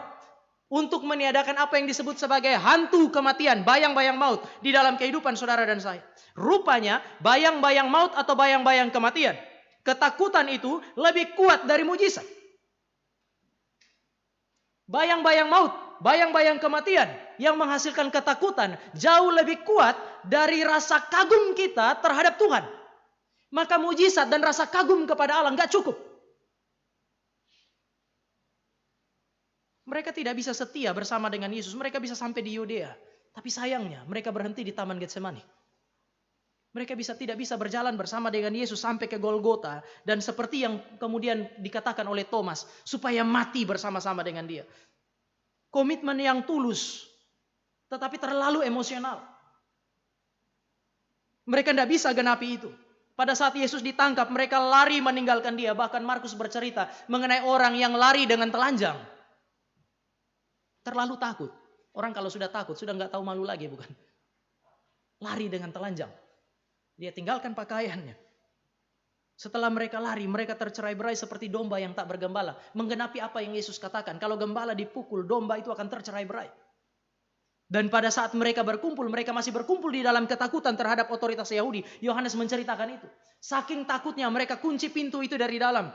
untuk meniadakan apa yang disebut sebagai hantu kematian, bayang-bayang maut di dalam kehidupan saudara dan saya. Rupanya bayang-bayang maut atau bayang-bayang kematian, ketakutan itu lebih kuat dari mujizat. Bayang-bayang maut, bayang-bayang kematian yang menghasilkan ketakutan jauh lebih kuat dari rasa kagum kita terhadap Tuhan. Maka mujizat dan rasa kagum kepada Allah nggak cukup. Mereka tidak bisa setia bersama dengan Yesus. Mereka bisa sampai di Yudea. Tapi sayangnya mereka berhenti di Taman Getsemani. Mereka tidak bisa berjalan bersama dengan Yesus sampai ke Golgota. Dan seperti yang kemudian dikatakan oleh Thomas, supaya mati bersama-sama dengan dia. Komitmen yang tulus, tetapi terlalu emosional. Mereka tidak bisa genapi itu. Pada saat Yesus ditangkap, mereka lari meninggalkan dia. Bahkan Markus bercerita mengenai orang yang lari dengan telanjang. Terlalu takut. Orang kalau sudah takut, sudah nggak tahu malu lagi, bukan? Lari dengan telanjang. Dia tinggalkan pakaiannya. Setelah mereka lari, mereka tercerai-berai seperti domba yang tak bergembala. Menggenapi apa yang Yesus katakan. Kalau gembala dipukul, domba itu akan tercerai-berai. Dan pada saat mereka berkumpul, mereka masih berkumpul di dalam ketakutan terhadap otoritas Yahudi. Yohanes menceritakan itu. Saking takutnya mereka kunci pintu itu dari dalam.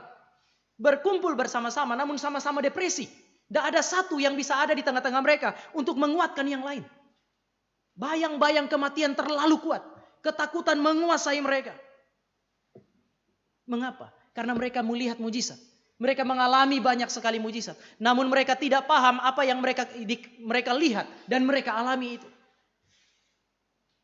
Berkumpul bersama-sama, namun sama-sama depresi. Tidak ada satu yang bisa ada di tengah-tengah mereka untuk menguatkan yang lain. Bayang-bayang kematian terlalu kuat. Ketakutan menguasai mereka. Mengapa? Karena mereka melihat mujizat. Mereka mengalami banyak sekali mujizat. Namun mereka tidak paham apa yang mereka lihat dan mereka alami itu.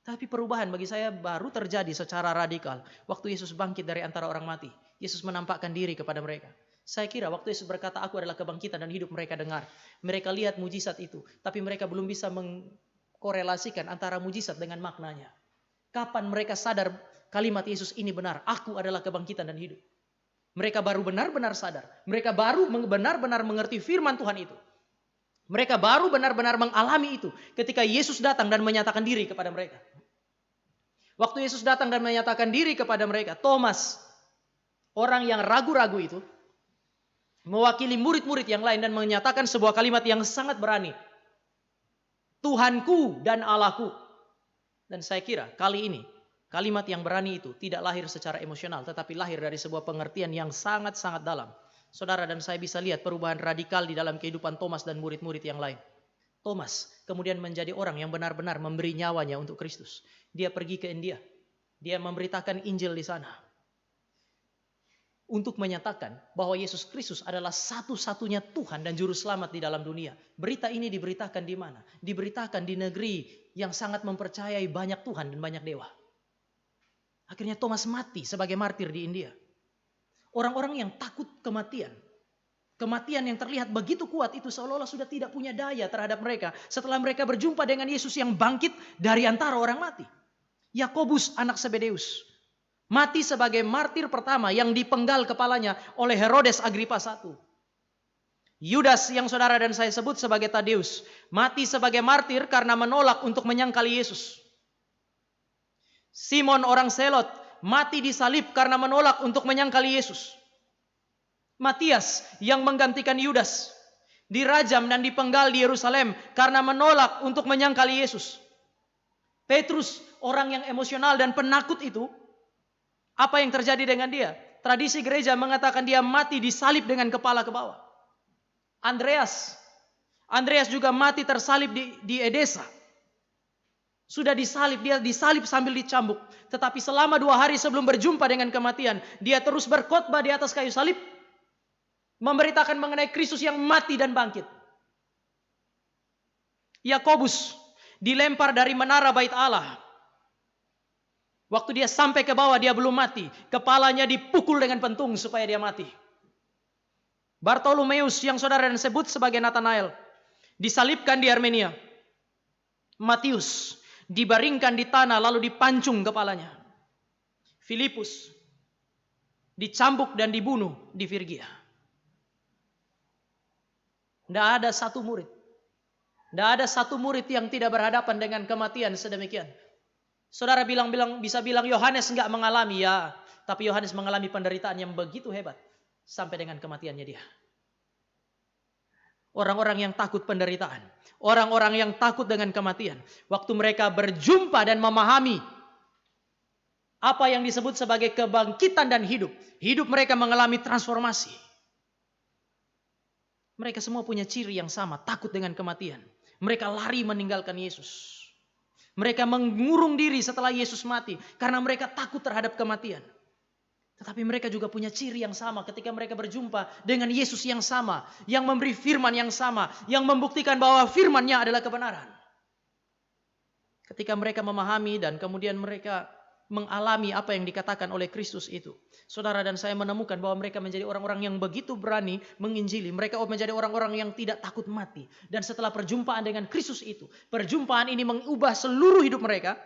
Tapi perubahan bagi saya baru terjadi secara radikal. Waktu Yesus bangkit dari antara orang mati. Yesus menampakkan diri kepada mereka. Saya kira waktu Yesus berkata, aku adalah kebangkitan dan hidup, mereka dengar. Mereka lihat mujizat itu. Tapi mereka belum bisa mengkorelasikan antara mujizat dengan maknanya. Kapan mereka sadar kalimat Yesus ini benar? Aku adalah kebangkitan dan hidup. Mereka baru benar-benar sadar. Mereka baru benar-benar mengerti firman Tuhan itu. Mereka baru benar-benar mengalami itu ketika Yesus datang dan menyatakan diri kepada mereka. Waktu Yesus datang dan menyatakan diri kepada mereka, Thomas, orang yang ragu-ragu itu, mewakili murid-murid yang lain dan menyatakan sebuah kalimat yang sangat berani. Tuhanku dan Allahku. Dan saya kira kali ini kalimat yang berani itu tidak lahir secara emosional, tetapi lahir dari sebuah pengertian yang sangat-sangat dalam. Saudara dan saya bisa lihat perubahan radikal di dalam kehidupan Thomas dan murid-murid yang lain. Thomas kemudian menjadi orang yang benar-benar memberi nyawanya untuk Kristus. Dia pergi ke India. Dia memberitakan Injil di sana. Untuk menyatakan bahwa Yesus Kristus adalah satu-satunya Tuhan dan Juru Selamat di dalam dunia. Berita ini diberitakan di mana? Diberitakan di negeri yang sangat mempercayai banyak Tuhan dan banyak dewa. Akhirnya Thomas mati sebagai martir di India. Orang-orang yang takut kematian. Kematian yang terlihat begitu kuat itu seolah-olah sudah tidak punya daya terhadap mereka. Setelah mereka berjumpa dengan Yesus yang bangkit dari antara orang mati. Yakobus anak Zebedeus. Mati sebagai martir pertama yang dipenggal kepalanya oleh Herodes Agripa I. Yudas yang saudara dan saya sebut sebagai Tadeus. Mati sebagai martir karena menolak untuk menyangkali Yesus. Simon orang Selot mati disalib karena menolak untuk menyangkali Yesus. Matias yang menggantikan Yudas dirajam dan dipenggal di Yerusalem karena menolak untuk menyangkali Yesus. Petrus orang yang emosional dan penakut itu, apa yang terjadi dengan dia? Tradisi gereja mengatakan dia mati disalib dengan kepala ke bawah. Andreas juga mati tersalib di Edesa. Sudah disalib, dia disalib sambil dicambuk. Tetapi selama 2 hari sebelum berjumpa dengan kematian, dia terus berkhotbah di atas kayu salib. Memberitakan mengenai Kristus yang mati dan bangkit. Yakobus dilempar dari menara bait Allah. Waktu dia sampai ke bawah dia belum mati. Kepalanya dipukul dengan pentung supaya dia mati. Bartolomeus yang saudara sebut sebagai Nathanael disalibkan di Armenia. Matius dibaringkan di tanah lalu dipancung kepalanya. Filipus dicambuk dan dibunuh di Firgia. Tidak ada satu murid. Tidak ada satu murid yang tidak berhadapan dengan kematian sedemikian. Saudara bisa bilang Yohanes enggak mengalami, ya. Tapi Yohanes mengalami penderitaan yang begitu hebat. Sampai dengan kematiannya dia. Orang-orang yang takut penderitaan. Orang-orang yang takut dengan kematian. Waktu mereka berjumpa dan memahami apa yang disebut sebagai kebangkitan dan hidup. Hidup mereka mengalami transformasi. Mereka semua punya ciri yang sama. Takut dengan kematian. Mereka lari meninggalkan Yesus. Mereka mengurung diri setelah Yesus mati. Karena mereka takut terhadap kematian. Tetapi mereka juga punya ciri yang sama ketika mereka berjumpa dengan Yesus yang sama. Yang memberi firman yang sama. Yang membuktikan bahwa firman-Nya adalah kebenaran. Ketika mereka memahami dan kemudian mereka mengalami apa yang dikatakan oleh Kristus itu. Saudara dan saya menemukan bahwa mereka menjadi orang-orang yang begitu berani menginjili. Mereka menjadi orang-orang yang tidak takut mati. Dan setelah perjumpaan dengan Kristus itu, perjumpaan ini mengubah seluruh hidup mereka.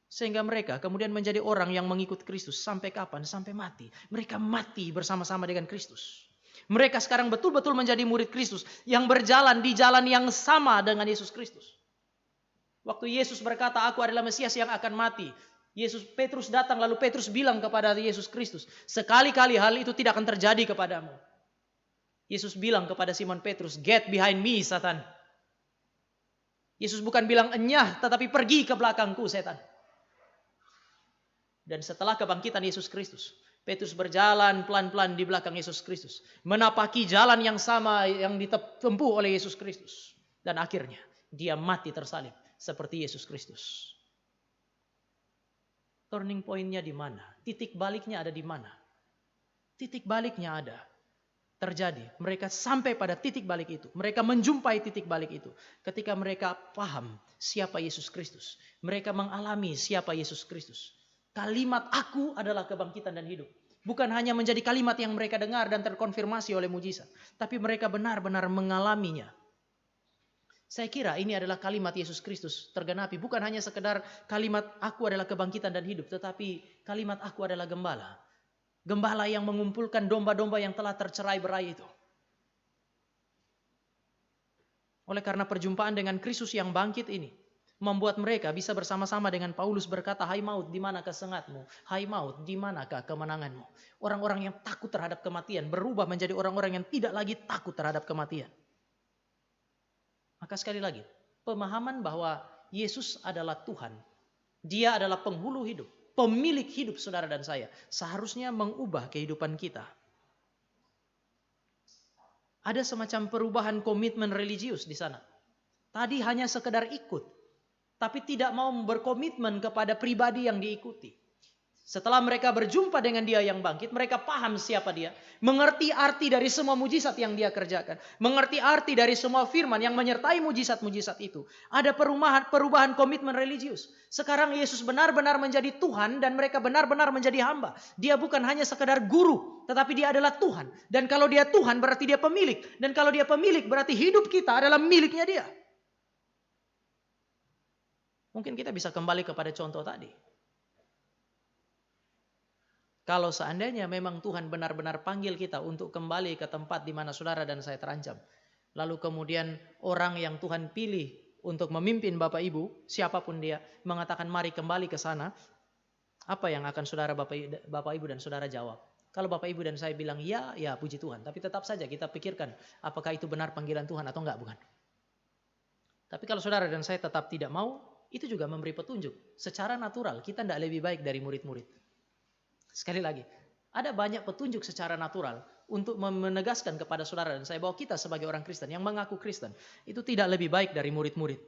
Sehingga mereka kemudian menjadi orang yang mengikut Kristus. Sampai kapan? Sampai mati. Mereka mati bersama-sama dengan Kristus. Mereka sekarang betul-betul menjadi murid Kristus yang berjalan di jalan yang sama dengan Yesus Kristus. Waktu Yesus berkata, aku adalah Mesias yang akan mati. Petrus datang lalu Petrus bilang kepada Yesus Kristus, sekali-kali hal itu tidak akan terjadi kepadamu. Yesus bilang kepada Simon Petrus, get behind me, Satan. Yesus bukan bilang enyah, tetapi pergi ke belakangku, setan. Dan setelah kebangkitan Yesus Kristus, Petrus berjalan pelan-pelan di belakang Yesus Kristus, menapaki jalan yang sama yang ditempuh oleh Yesus Kristus. Dan akhirnya dia mati tersalib seperti Yesus Kristus. Turning point-nya di mana? Titik baliknya ada di mana? Titik baliknya ada. Terjadi. Mereka sampai pada titik balik itu. Mereka menjumpai titik balik itu. Ketika mereka paham siapa Yesus Kristus. Mereka mengalami siapa Yesus Kristus. Kalimat aku adalah kebangkitan dan hidup. Bukan hanya menjadi kalimat yang mereka dengar dan terkonfirmasi oleh mujizat. Tapi mereka benar-benar mengalaminya. Saya kira ini adalah kalimat Yesus Kristus tergenapi. Bukan hanya sekedar kalimat aku adalah kebangkitan dan hidup. Tetapi kalimat aku adalah gembala. Gembala yang mengumpulkan domba-domba yang telah tercerai-berai itu. Oleh karena perjumpaan dengan Kristus yang bangkit ini. Membuat mereka bisa bersama-sama dengan Paulus berkata, hai maut, di manakah sengatmu? Hai maut, di manakah kemenanganmu? Orang-orang yang takut terhadap kematian berubah menjadi orang-orang yang tidak lagi takut terhadap kematian. Maka sekali lagi, pemahaman bahwa Yesus adalah Tuhan. Dia adalah penghulu hidup, pemilik hidup saudara dan saya. Seharusnya mengubah kehidupan kita. Ada semacam perubahan komitmen religius di sana. Tadi hanya sekedar ikut, tapi tidak mau berkomitmen kepada pribadi yang diikuti. Setelah mereka berjumpa dengan dia yang bangkit, mereka paham siapa dia. Mengerti arti dari semua mujizat yang dia kerjakan. Mengerti arti dari semua firman yang menyertai mujizat-mujizat itu. Ada perubahan komitmen religius. Sekarang Yesus benar-benar menjadi Tuhan dan mereka benar-benar menjadi hamba. Dia bukan hanya sekedar guru, tetapi dia adalah Tuhan. Dan kalau dia Tuhan berarti dia pemilik. Dan kalau dia pemilik berarti hidup kita adalah miliknya dia. Mungkin kita bisa kembali kepada contoh tadi. Kalau seandainya memang Tuhan benar-benar panggil kita untuk kembali ke tempat di mana saudara dan saya terancam. Lalu kemudian orang yang Tuhan pilih untuk memimpin Bapak Ibu, siapapun dia, mengatakan mari kembali ke sana. Apa yang akan saudara Bapak Ibu dan saudara jawab? Kalau Bapak Ibu dan saya bilang ya puji Tuhan. Tapi tetap saja kita pikirkan apakah itu benar panggilan Tuhan atau enggak, bukan? Tapi kalau saudara dan saya tetap tidak mau, itu juga memberi petunjuk. Secara natural kita tidak lebih baik dari murid-murid. Sekali lagi, ada banyak petunjuk secara natural untuk menegaskan kepada saudara dan saya bahwa kita sebagai orang Kristen yang mengaku Kristen itu tidak lebih baik dari murid-murid.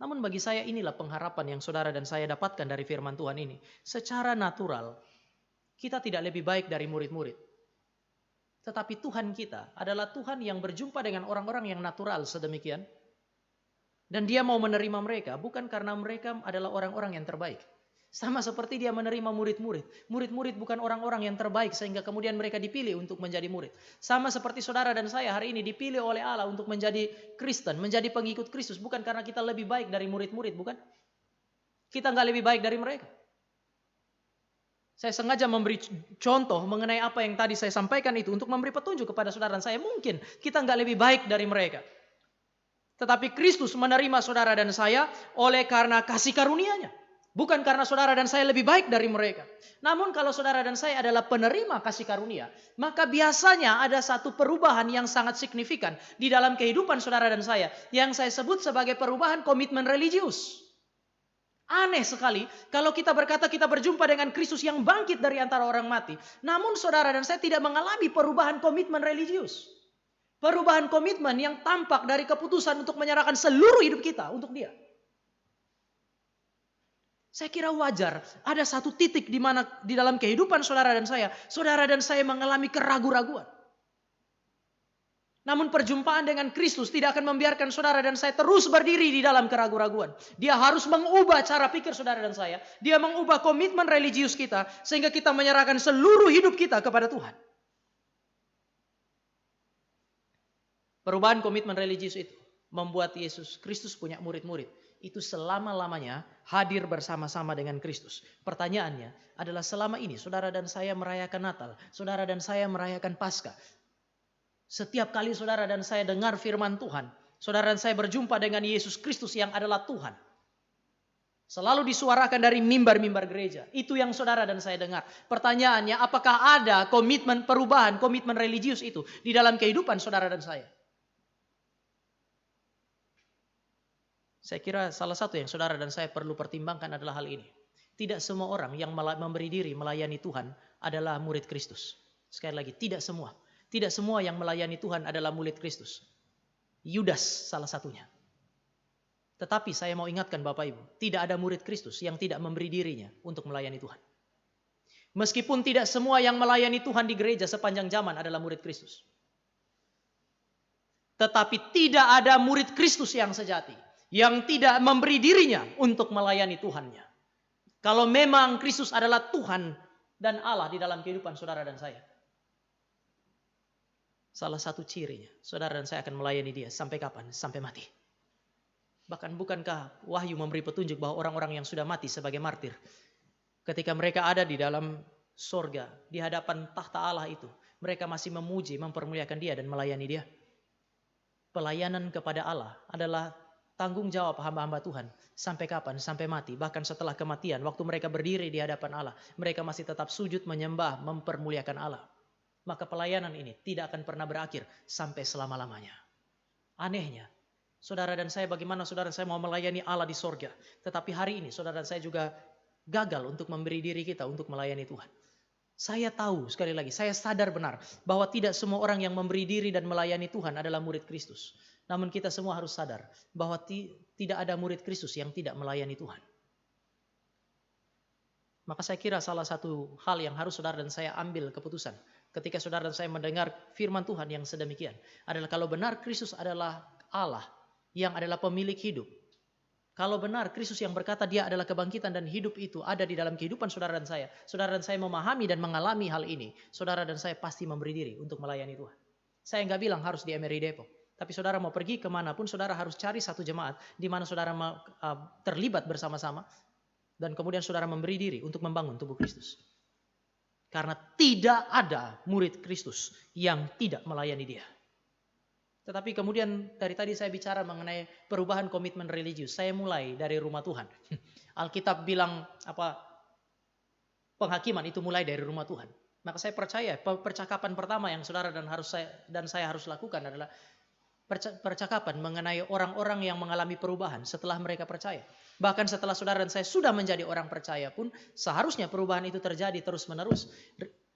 Namun bagi saya inilah pengharapan yang saudara dan saya dapatkan dari firman Tuhan ini. Secara natural, kita tidak lebih baik dari murid-murid. Tetapi Tuhan kita adalah Tuhan yang berjumpa dengan orang-orang yang natural sedemikian. Dan dia mau menerima mereka bukan karena mereka adalah orang-orang yang terbaik. Sama seperti dia menerima murid-murid. Murid-murid bukan orang-orang yang terbaik sehingga kemudian mereka dipilih untuk menjadi murid. Sama seperti saudara dan saya hari ini dipilih oleh Allah untuk menjadi Kristen, menjadi pengikut Kristus. Bukan karena kita lebih baik dari murid-murid, bukan? Kita nggak lebih baik dari mereka. Saya sengaja memberi contoh mengenai apa yang tadi saya sampaikan itu untuk memberi petunjuk kepada saudara dan saya. Mungkin kita nggak lebih baik dari mereka. Tetapi Kristus menerima saudara dan saya oleh karena kasih karunia-Nya. Bukan karena saudara dan saya lebih baik dari mereka. Namun kalau saudara dan saya adalah penerima kasih karunia, maka biasanya ada satu perubahan yang sangat signifikan di dalam kehidupan saudara dan saya. Yang saya sebut sebagai perubahan komitmen religius. Aneh sekali kalau kita berkata kita berjumpa dengan Kristus yang bangkit dari antara orang mati. Namun saudara dan saya tidak mengalami perubahan komitmen religius. Perubahan komitmen yang tampak dari keputusan untuk menyerahkan seluruh hidup kita untuk Dia. Saya kira wajar ada satu titik di mana di dalam kehidupan saudara dan saya mengalami keraguan-raguan. Namun perjumpaan dengan Kristus tidak akan membiarkan saudara dan saya terus berdiri di dalam keraguan-raguan. Dia harus mengubah cara pikir saudara dan saya. Dia mengubah komitmen religius kita sehingga kita menyerahkan seluruh hidup kita kepada Tuhan. Perubahan komitmen religius itu membuat Yesus Kristus punya murid-murid. Itu selama-lamanya hadir bersama-sama dengan Kristus. Pertanyaannya adalah selama ini saudara dan saya merayakan Natal, saudara dan saya merayakan Paskah. Setiap kali saudara dan saya dengar firman Tuhan, saudara dan saya berjumpa dengan Yesus Kristus yang adalah Tuhan, selalu disuarakan dari mimbar-mimbar gereja. Itu yang saudara dan saya dengar. Pertanyaannya, apakah ada komitmen perubahan, komitmen religius itu di dalam kehidupan saudara dan saya? Saya kira salah satu yang saudara dan saya perlu pertimbangkan adalah hal ini. Tidak semua orang yang memberi diri melayani Tuhan adalah murid Kristus. Sekali lagi, tidak semua. Tidak semua yang melayani Tuhan adalah murid Kristus. Yudas salah satunya. Tetapi saya mau ingatkan Bapak Ibu, tidak ada murid Kristus yang tidak memberi dirinya untuk melayani Tuhan. Meskipun tidak semua yang melayani Tuhan di gereja sepanjang zaman adalah murid Kristus. Tetapi tidak ada murid Kristus yang sejati, yang tidak memberi dirinya untuk melayani Tuhannya. Kalau memang Kristus adalah Tuhan dan Allah di dalam kehidupan saudara dan saya, salah satu cirinya, saudara dan saya akan melayani dia sampai kapan? Sampai mati. Bahkan bukankah Wahyu memberi petunjuk bahwa orang-orang yang sudah mati sebagai martir, ketika mereka ada di dalam sorga, di hadapan tahta Allah itu, mereka masih memuji, mempermuliakan dia dan melayani dia. Pelayanan kepada Allah adalah tanggung jawab hamba-hamba Tuhan. Sampai kapan? Sampai mati. Bahkan setelah kematian, waktu mereka berdiri di hadapan Allah, mereka masih tetap sujud menyembah, mempermuliakan Allah. Maka pelayanan ini tidak akan pernah berakhir sampai selama-lamanya. Anehnya, saudara dan saya, bagaimana saudara dan saya mau melayani Allah di sorga, tetapi hari ini saudara dan saya juga gagal untuk memberi diri kita untuk melayani Tuhan. Saya tahu, sekali lagi, saya sadar benar bahwa tidak semua orang yang memberi diri dan melayani Tuhan adalah murid Kristus. Namun kita semua harus sadar bahwa tidak ada murid Kristus yang tidak melayani Tuhan. Maka saya kira salah satu hal yang harus saudara dan saya ambil keputusan ketika saudara dan saya mendengar firman Tuhan yang sedemikian adalah kalau benar Kristus adalah Allah yang adalah pemilik hidup. Kalau benar Kristus yang berkata dia adalah kebangkitan dan hidup itu ada di dalam kehidupan saudara dan saya memahami dan mengalami hal ini, saudara dan saya pasti memberi diri untuk melayani Tuhan. Saya nggak bilang harus di MRI Depok, tapi saudara mau pergi kemanapun, saudara harus cari satu jemaat di mana saudara terlibat bersama-sama dan kemudian saudara memberi diri untuk membangun tubuh Kristus. Karena tidak ada murid Kristus yang tidak melayani dia. Tetapi kemudian dari tadi saya bicara mengenai perubahan komitmen religius. Saya mulai dari rumah Tuhan. Alkitab bilang penghakiman itu mulai dari rumah Tuhan. Maka saya percaya percakapan pertama yang saudara dan saya harus lakukan adalah percakapan mengenai orang-orang yang mengalami perubahan setelah mereka percaya. Bahkan setelah saudara dan saya sudah menjadi orang percaya pun seharusnya perubahan itu terjadi terus-menerus.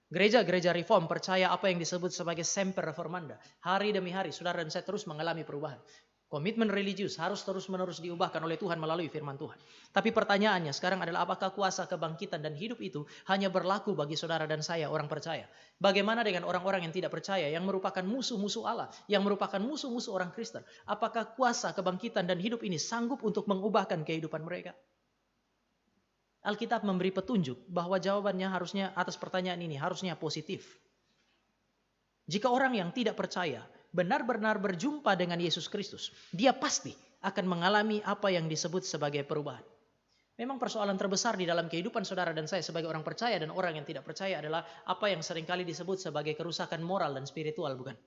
Gereja-gereja reform percaya apa yang disebut sebagai semper reformanda. Hari demi hari saudara dan saya terus mengalami perubahan. Komitmen religius harus terus-menerus diubahkan oleh Tuhan melalui firman Tuhan. Tapi pertanyaannya sekarang adalah apakah kuasa kebangkitan dan hidup itu hanya berlaku bagi saudara dan saya orang percaya? Bagaimana dengan orang-orang yang tidak percaya, yang merupakan musuh-musuh Allah, yang merupakan musuh-musuh orang Kristen? Apakah kuasa kebangkitan dan hidup ini sanggup untuk mengubahkan kehidupan mereka? Alkitab memberi petunjuk bahwa jawabannya harusnya atas pertanyaan ini harusnya positif. Jika orang yang tidak percaya benar-benar berjumpa dengan Yesus Kristus, dia pasti akan mengalami apa yang disebut sebagai perubahan. Memang persoalan terbesar di dalam kehidupan saudara dan saya sebagai orang percaya dan orang yang tidak percaya adalah apa yang seringkali disebut sebagai kerusakan moral dan spiritual, bukan?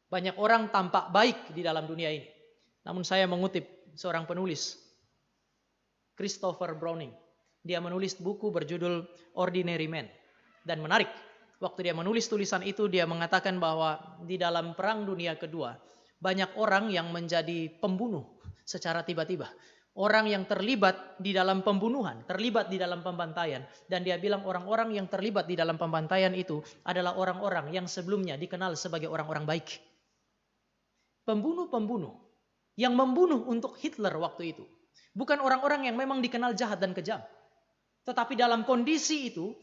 Banyak orang tampak baik di dalam dunia ini. Namun saya mengutip seorang penulis, Christopher Browning. Dia menulis buku berjudul Ordinary Man. Dan menarik, waktu dia menulis tulisan itu dia mengatakan bahwa di dalam Perang Dunia Kedua banyak orang yang menjadi pembunuh secara tiba-tiba. Orang yang terlibat di dalam pembunuhan, terlibat di dalam pembantaian. Dan dia bilang orang-orang yang terlibat di dalam pembantaian itu adalah orang-orang yang sebelumnya dikenal sebagai orang-orang baik. Pembunuh-pembunuh yang membunuh untuk Hitler waktu itu bukan orang-orang yang memang dikenal jahat dan kejam. Tetapi dalam kondisi itu,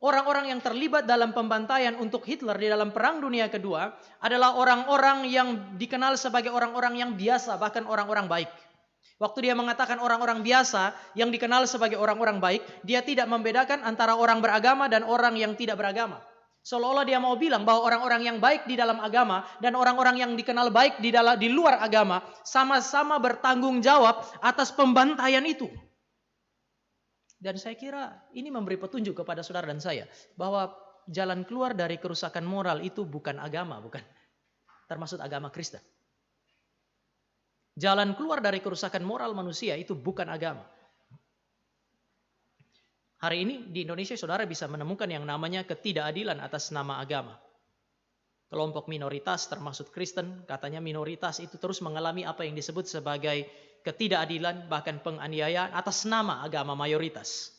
orang-orang yang terlibat dalam pembantaian untuk Hitler di dalam Perang Dunia Kedua adalah orang-orang yang dikenal sebagai orang-orang yang biasa, bahkan orang-orang baik. Waktu dia mengatakan orang-orang biasa yang dikenal sebagai orang-orang baik, dia tidak membedakan antara orang beragama dan orang yang tidak beragama. Seolah-olah dia mau bilang bahwa orang-orang yang baik di dalam agama dan orang-orang yang dikenal baik di luar agama sama-sama bertanggung jawab atas pembantaian itu. Dan saya kira ini memberi petunjuk kepada saudara dan saya bahwa jalan keluar dari kerusakan moral itu bukan agama, bukan. Termasuk agama Kristen. Jalan keluar dari kerusakan moral manusia itu bukan agama. Hari ini di Indonesia saudara bisa menemukan yang namanya ketidakadilan atas nama agama. Kelompok minoritas termasuk Kristen, katanya minoritas itu terus mengalami apa yang disebut sebagai ketidakadilan, bahkan penganiayaan atas nama agama mayoritas.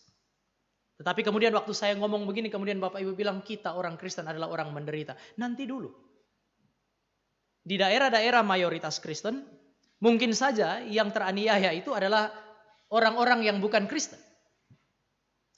Tetapi kemudian waktu saya ngomong begini, kemudian Bapak Ibu bilang kita orang Kristen adalah orang menderita. Nanti dulu. Di daerah-daerah mayoritas Kristen, mungkin saja yang teraniaya itu adalah orang-orang yang bukan Kristen.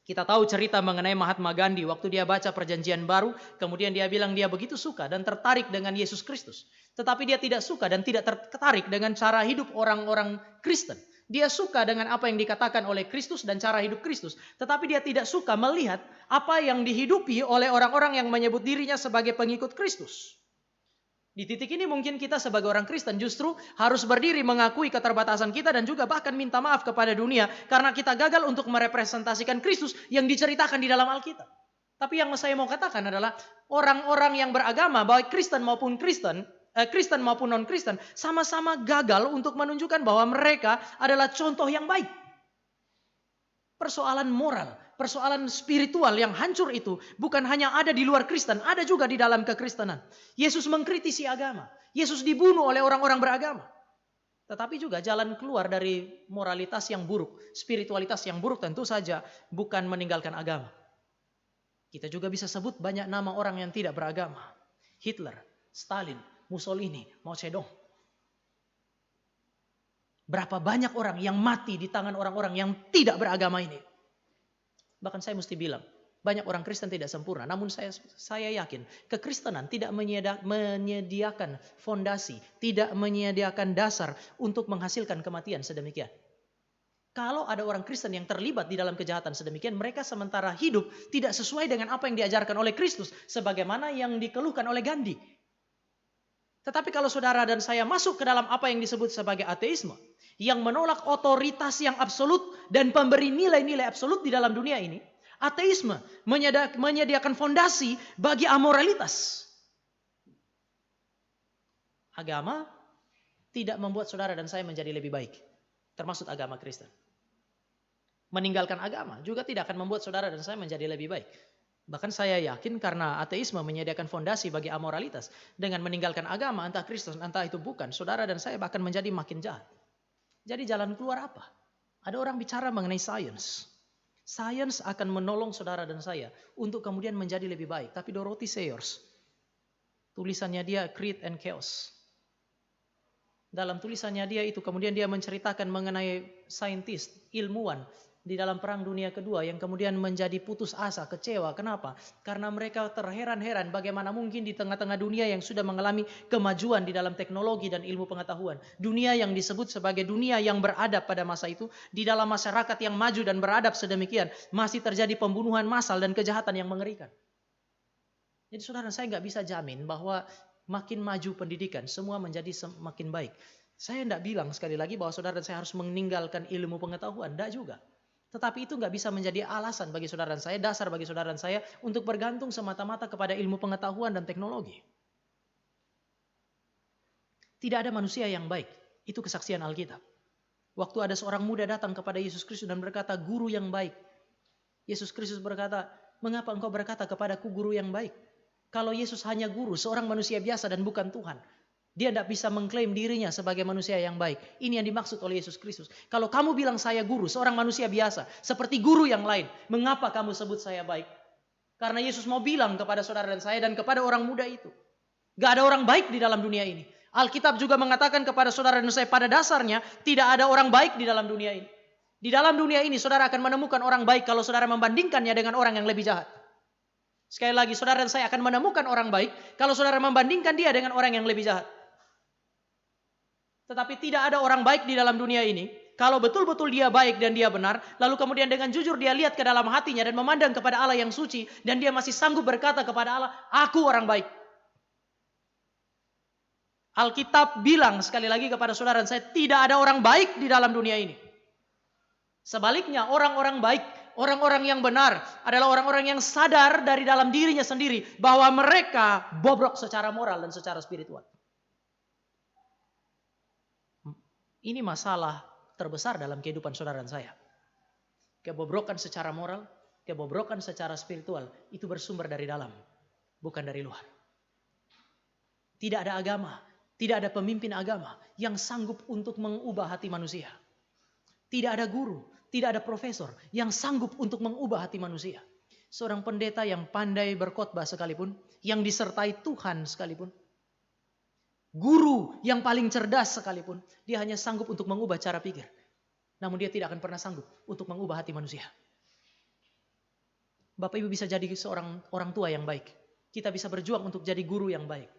Kita tahu cerita mengenai Mahatma Gandhi waktu dia baca Perjanjian Baru, kemudian dia bilang dia begitu suka dan tertarik dengan Yesus Kristus. Tetapi dia tidak suka dan tidak tertarik dengan cara hidup orang-orang Kristen. Dia suka dengan apa yang dikatakan oleh Kristus dan cara hidup Kristus. Tetapi dia tidak suka melihat apa yang dihidupi oleh orang-orang yang menyebut dirinya sebagai pengikut Kristus. Di titik ini mungkin kita sebagai orang Kristen justru harus berdiri mengakui keterbatasan kita dan juga bahkan minta maaf kepada dunia karena kita gagal untuk merepresentasikan Kristus yang diceritakan di dalam Alkitab. Tapi yang saya mau katakan adalah orang-orang yang beragama baik Kristen maupun Kristen maupun non-Kristen sama-sama gagal untuk menunjukkan bahwa mereka adalah contoh yang baik. Persoalan moral, persoalan spiritual yang hancur itu bukan hanya ada di luar Kristen, ada juga di dalam kekristenan. Yesus mengkritisi agama. Yesus dibunuh oleh orang-orang beragama. Tetapi juga jalan keluar dari moralitas yang buruk, spiritualitas yang buruk tentu saja bukan meninggalkan agama. Kita juga bisa sebut banyak nama orang yang tidak beragama. Hitler, Stalin, Mussolini, Mao Zedong. Berapa banyak orang yang mati di tangan orang-orang yang tidak beragama ini. Bahkan saya mesti bilang, banyak orang Kristen tidak sempurna. Namun saya yakin, kekristenan tidak menyediakan fondasi, tidak menyediakan dasar untuk menghasilkan kematian sedemikian. Kalau ada orang Kristen yang terlibat di dalam kejahatan sedemikian, mereka sementara hidup tidak sesuai dengan apa yang diajarkan oleh Kristus, sebagaimana yang dikeluhkan oleh Gandhi. Tetapi kalau saudara dan saya masuk ke dalam apa yang disebut sebagai ateisme, yang menolak otoritas yang absolut dan pemberi nilai-nilai absolut di dalam dunia ini, ateisme menyediakan fondasi bagi amoralitas. Agama tidak membuat saudara dan saya menjadi lebih baik, termasuk agama Kristen. Meninggalkan agama juga tidak akan membuat saudara dan saya menjadi lebih baik. Bahkan saya yakin karena ateisme menyediakan fondasi bagi amoralitas. Dengan meninggalkan agama, entah Kristen, entah itu bukan, saudara dan saya bahkan menjadi makin jahat. Jadi jalan keluar apa? Ada orang bicara mengenai sains. Sains akan menolong saudara dan saya untuk kemudian menjadi lebih baik. Tapi Dorothy Sayers, tulisannya dia Creed and Chaos. Dalam tulisannya dia itu kemudian dia menceritakan mengenai saintis, ilmuwan di dalam Perang Dunia Kedua yang kemudian menjadi putus asa, kecewa. Kenapa? Karena mereka terheran-heran bagaimana mungkin di tengah-tengah dunia yang sudah mengalami kemajuan di dalam teknologi dan ilmu pengetahuan. Dunia yang disebut sebagai dunia yang beradab pada masa itu, di dalam masyarakat yang maju dan beradab sedemikian, masih terjadi pembunuhan massal dan kejahatan yang mengerikan. Jadi saudara, saya nggak bisa jamin bahwa makin maju pendidikan, semua menjadi semakin baik. Saya tidak bilang sekali lagi bahwa saudara dan saya harus meninggalkan ilmu pengetahuan, tidak juga. Tetapi itu nggak bisa menjadi alasan bagi saudara dan saya, dasar bagi saudara dan saya untuk bergantung semata-mata kepada ilmu pengetahuan dan teknologi. Tidak ada manusia yang baik. Itu kesaksian Alkitab. Waktu ada seorang muda datang kepada Yesus Kristus dan berkata, guru yang baik. Yesus Kristus berkata, mengapa engkau berkata kepadaku guru yang baik? Kalau Yesus hanya guru, seorang manusia biasa dan bukan Tuhan. Dia tidak bisa mengklaim dirinya sebagai manusia yang baik. Ini yang dimaksud oleh Yesus Kristus. Kalau kamu bilang saya guru, seorang manusia biasa, seperti guru yang lain, mengapa kamu sebut saya baik? Karena Yesus mau bilang kepada saudara dan saya dan kepada orang muda itu. Gak ada orang baik di dalam dunia ini. Alkitab juga mengatakan kepada saudara dan saya pada dasarnya tidak ada orang baik di dalam dunia ini. Di dalam dunia ini saudara akan menemukan orang baik kalau saudara membandingkannya dengan orang yang lebih jahat. Sekali lagi saudara dan saya akan menemukan orang baik kalau saudara membandingkan dia dengan orang yang lebih jahat. Tetapi tidak ada orang baik di dalam dunia ini. Kalau betul-betul dia baik dan dia benar, lalu kemudian dengan jujur dia lihat ke dalam hatinya dan memandang kepada Allah yang suci, dan dia masih sanggup berkata kepada Allah, aku orang baik. Alkitab bilang sekali lagi kepada saudara dan saya, tidak ada orang baik di dalam dunia ini. Sebaliknya orang-orang baik orang-orang yang benar adalah orang-orang yang sadar dari dalam dirinya sendiri bahwa mereka bobrok secara moral dan secara spiritual. Ini masalah terbesar dalam kehidupan saudara dan saya. Kebobrokan secara moral, kebobrokan secara spiritual itu bersumber dari dalam, bukan dari luar. Tidak ada agama, tidak ada pemimpin agama yang sanggup untuk mengubah hati manusia. Tidak ada guru, tidak ada profesor yang sanggup untuk mengubah hati manusia. Seorang pendeta yang pandai berkhotbah sekalipun, yang disertai Tuhan sekalipun, guru yang paling cerdas sekalipun, dia hanya sanggup untuk mengubah cara pikir. Namun dia tidak akan pernah sanggup untuk mengubah hati manusia. Bapak Ibu bisa jadi seorang orang tua yang baik. Kita bisa berjuang untuk jadi guru yang baik.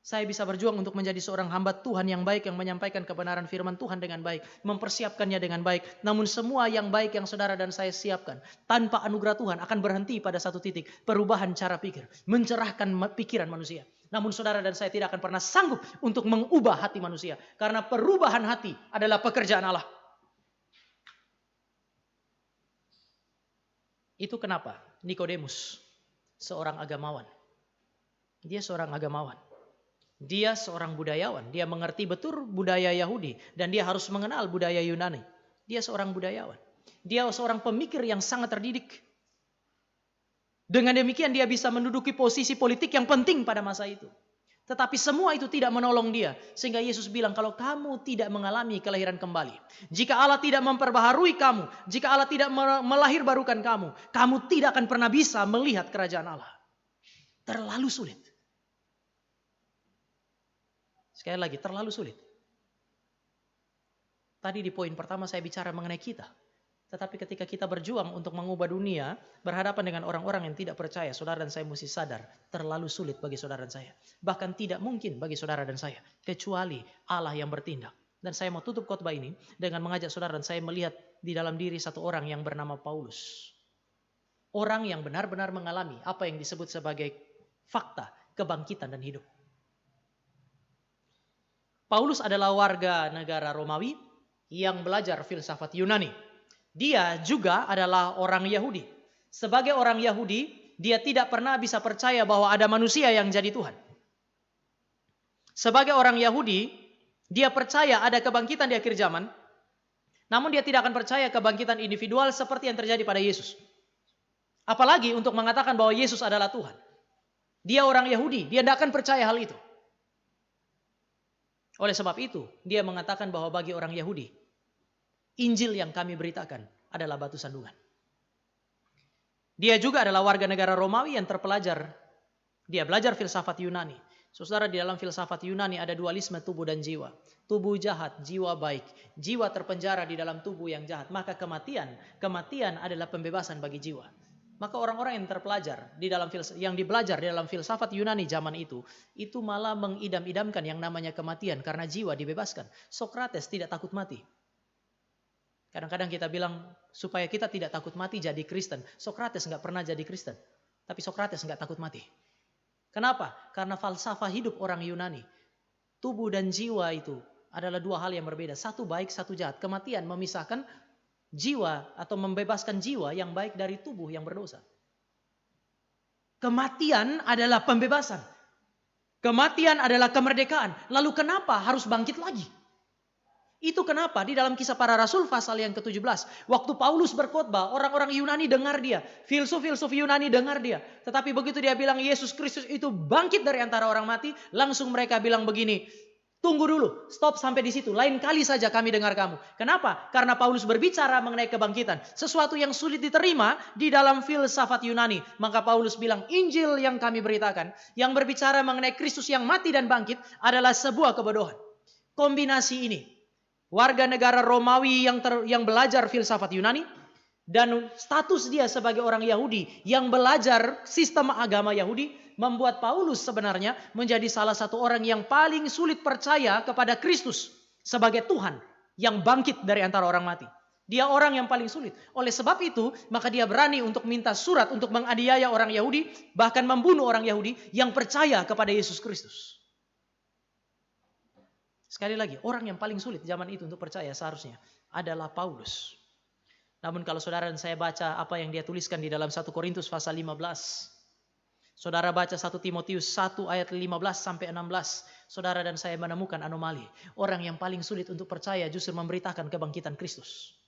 Saya bisa berjuang untuk menjadi seorang hamba Tuhan yang baik, yang menyampaikan kebenaran firman Tuhan dengan baik, mempersiapkannya dengan baik. Namun semua yang baik yang saudara dan saya siapkan, tanpa anugerah Tuhan akan berhenti pada satu titik. Perubahan cara pikir, mencerahkan pikiran manusia. Namun saudara dan saya tidak akan pernah sanggup untuk mengubah hati manusia. Karena perubahan hati adalah pekerjaan Allah. Itu kenapa Nikodemus, seorang agamawan. Dia seorang agamawan. Dia seorang budayawan, dia mengerti betul budaya Yahudi dan dia harus mengenal budaya Yunani. Dia seorang budayawan. Dia seorang pemikir yang sangat terdidik. Dengan demikian dia bisa menduduki posisi politik yang penting pada masa itu. Tetapi semua itu tidak menolong dia. Sehingga Yesus bilang, kalau kamu tidak mengalami kelahiran kembali, jika Allah tidak memperbaharui kamu, jika Allah tidak melahirbarukan kamu, kamu tidak akan pernah bisa melihat kerajaan Allah. Terlalu sulit. Sekali lagi, terlalu sulit. Tadi di poin pertama saya bicara mengenai kita. Tetapi ketika kita berjuang untuk mengubah dunia, berhadapan dengan orang-orang yang tidak percaya, saudara dan saya mesti sadar, terlalu sulit bagi saudara dan saya. Bahkan tidak mungkin bagi saudara dan saya, kecuali Allah yang bertindak. Dan saya mau tutup khotbah ini dengan mengajak saudara dan saya melihat di dalam diri satu orang yang bernama Paulus. Orang yang benar-benar mengalami apa yang disebut sebagai fakta kebangkitan dan hidup. Paulus adalah warga negara Romawi yang belajar filsafat Yunani. Dia juga adalah orang Yahudi. Sebagai orang Yahudi, dia tidak pernah bisa percaya bahwa ada manusia yang jadi Tuhan. Sebagai orang Yahudi, dia percaya ada kebangkitan di akhir zaman. Namun dia tidak akan percaya kebangkitan individual seperti yang terjadi pada Yesus. Apalagi untuk mengatakan bahwa Yesus adalah Tuhan. Dia orang Yahudi, dia tidak akan percaya hal itu. Oleh sebab itu, dia mengatakan bahwa bagi orang Yahudi, Injil yang kami beritakan adalah batu sandungan. Dia juga adalah warga negara Romawi yang terpelajar. Dia belajar filsafat Yunani. Saudara, di dalam filsafat Yunani ada dualisme tubuh dan jiwa. Tubuh jahat, jiwa baik. Jiwa terpenjara di dalam tubuh yang jahat. Maka kematian adalah pembebasan bagi jiwa. Maka orang-orang yang terpelajar yang dibelajar di dalam filsafat Yunani zaman itu malah mengidam-idamkan yang namanya kematian karena jiwa dibebaskan. Sokrates tidak takut mati. Kadang-kadang kita bilang supaya kita tidak takut mati jadi Kristen. Sokrates nggak pernah jadi Kristen, tapi Sokrates nggak takut mati. Kenapa? Karena falsafah hidup orang Yunani, tubuh dan jiwa itu adalah dua hal yang berbeda. Satu baik, satu jahat. Kematian memisahkan jiwa atau membebaskan jiwa yang baik dari tubuh yang berdosa. Kematian adalah pembebasan. Kematian adalah kemerdekaan. Lalu kenapa harus bangkit lagi? Itu kenapa di dalam Kisah Para Rasul pasal yang ke-17. Waktu Paulus berkhotbah, orang-orang Yunani dengar dia. Filsuf-filsuf Yunani dengar dia. Tetapi begitu dia bilang Yesus Kristus itu bangkit dari antara orang mati. Langsung mereka bilang begini, tunggu dulu, stop sampai di situ. Lain kali saja kami dengar kamu. Kenapa? Karena Paulus berbicara mengenai kebangkitan. Sesuatu yang sulit diterima di dalam filsafat Yunani. Maka Paulus bilang, Injil yang kami beritakan, yang berbicara mengenai Kristus yang mati dan bangkit, adalah sebuah kebodohan. Kombinasi ini, warga negara Romawi yang belajar filsafat Yunani, dan status dia sebagai orang Yahudi yang belajar sistem agama Yahudi, membuat Paulus sebenarnya menjadi salah satu orang yang paling sulit percaya kepada Kristus sebagai Tuhan yang bangkit dari antara orang mati. Dia orang yang paling sulit. Oleh sebab itu, maka dia berani untuk minta surat untuk menganiaya orang Yahudi, bahkan membunuh orang Yahudi yang percaya kepada Yesus Kristus. Sekali lagi, orang yang paling sulit zaman itu untuk percaya seharusnya adalah Paulus. Namun kalau saudara dan saya baca apa yang dia tuliskan di dalam 1 Korintus pasal 15. Saudara baca 1 Timotius 1 ayat 15 sampai 16. Saudara dan saya menemukan anomali. Orang yang paling sulit untuk percaya justru memberitakan kebangkitan Kristus.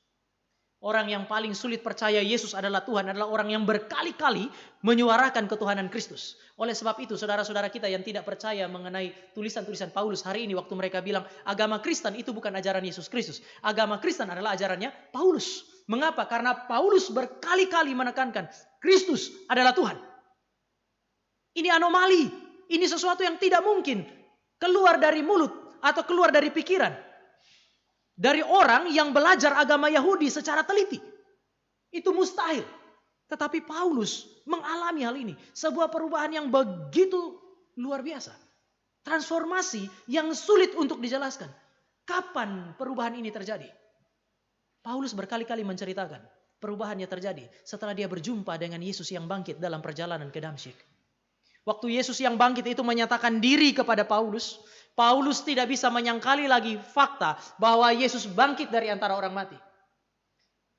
Orang yang paling sulit percaya Yesus adalah Tuhan adalah orang yang berkali-kali menyuarakan ketuhanan Kristus. Oleh sebab itu saudara-saudara kita yang tidak percaya mengenai tulisan-tulisan Paulus hari ini waktu mereka bilang agama Kristen itu bukan ajaran Yesus Kristus. Agama Kristen adalah ajarannya Paulus. Mengapa? Karena Paulus berkali-kali menekankan Kristus adalah Tuhan. Ini anomali. Ini sesuatu yang tidak mungkin keluar dari mulut atau keluar dari pikiran dari orang yang belajar agama Yahudi secara teliti. Itu mustahil. Tetapi Paulus mengalami hal ini. Sebuah perubahan yang begitu luar biasa. Transformasi yang sulit untuk dijelaskan. Kapan perubahan ini terjadi? Paulus berkali-kali menceritakan perubahannya terjadi setelah dia berjumpa dengan Yesus yang bangkit dalam perjalanan ke Damsyik. Waktu Yesus yang bangkit itu menyatakan diri kepada Paulus, Paulus tidak bisa menyangkali lagi fakta bahwa Yesus bangkit dari antara orang mati.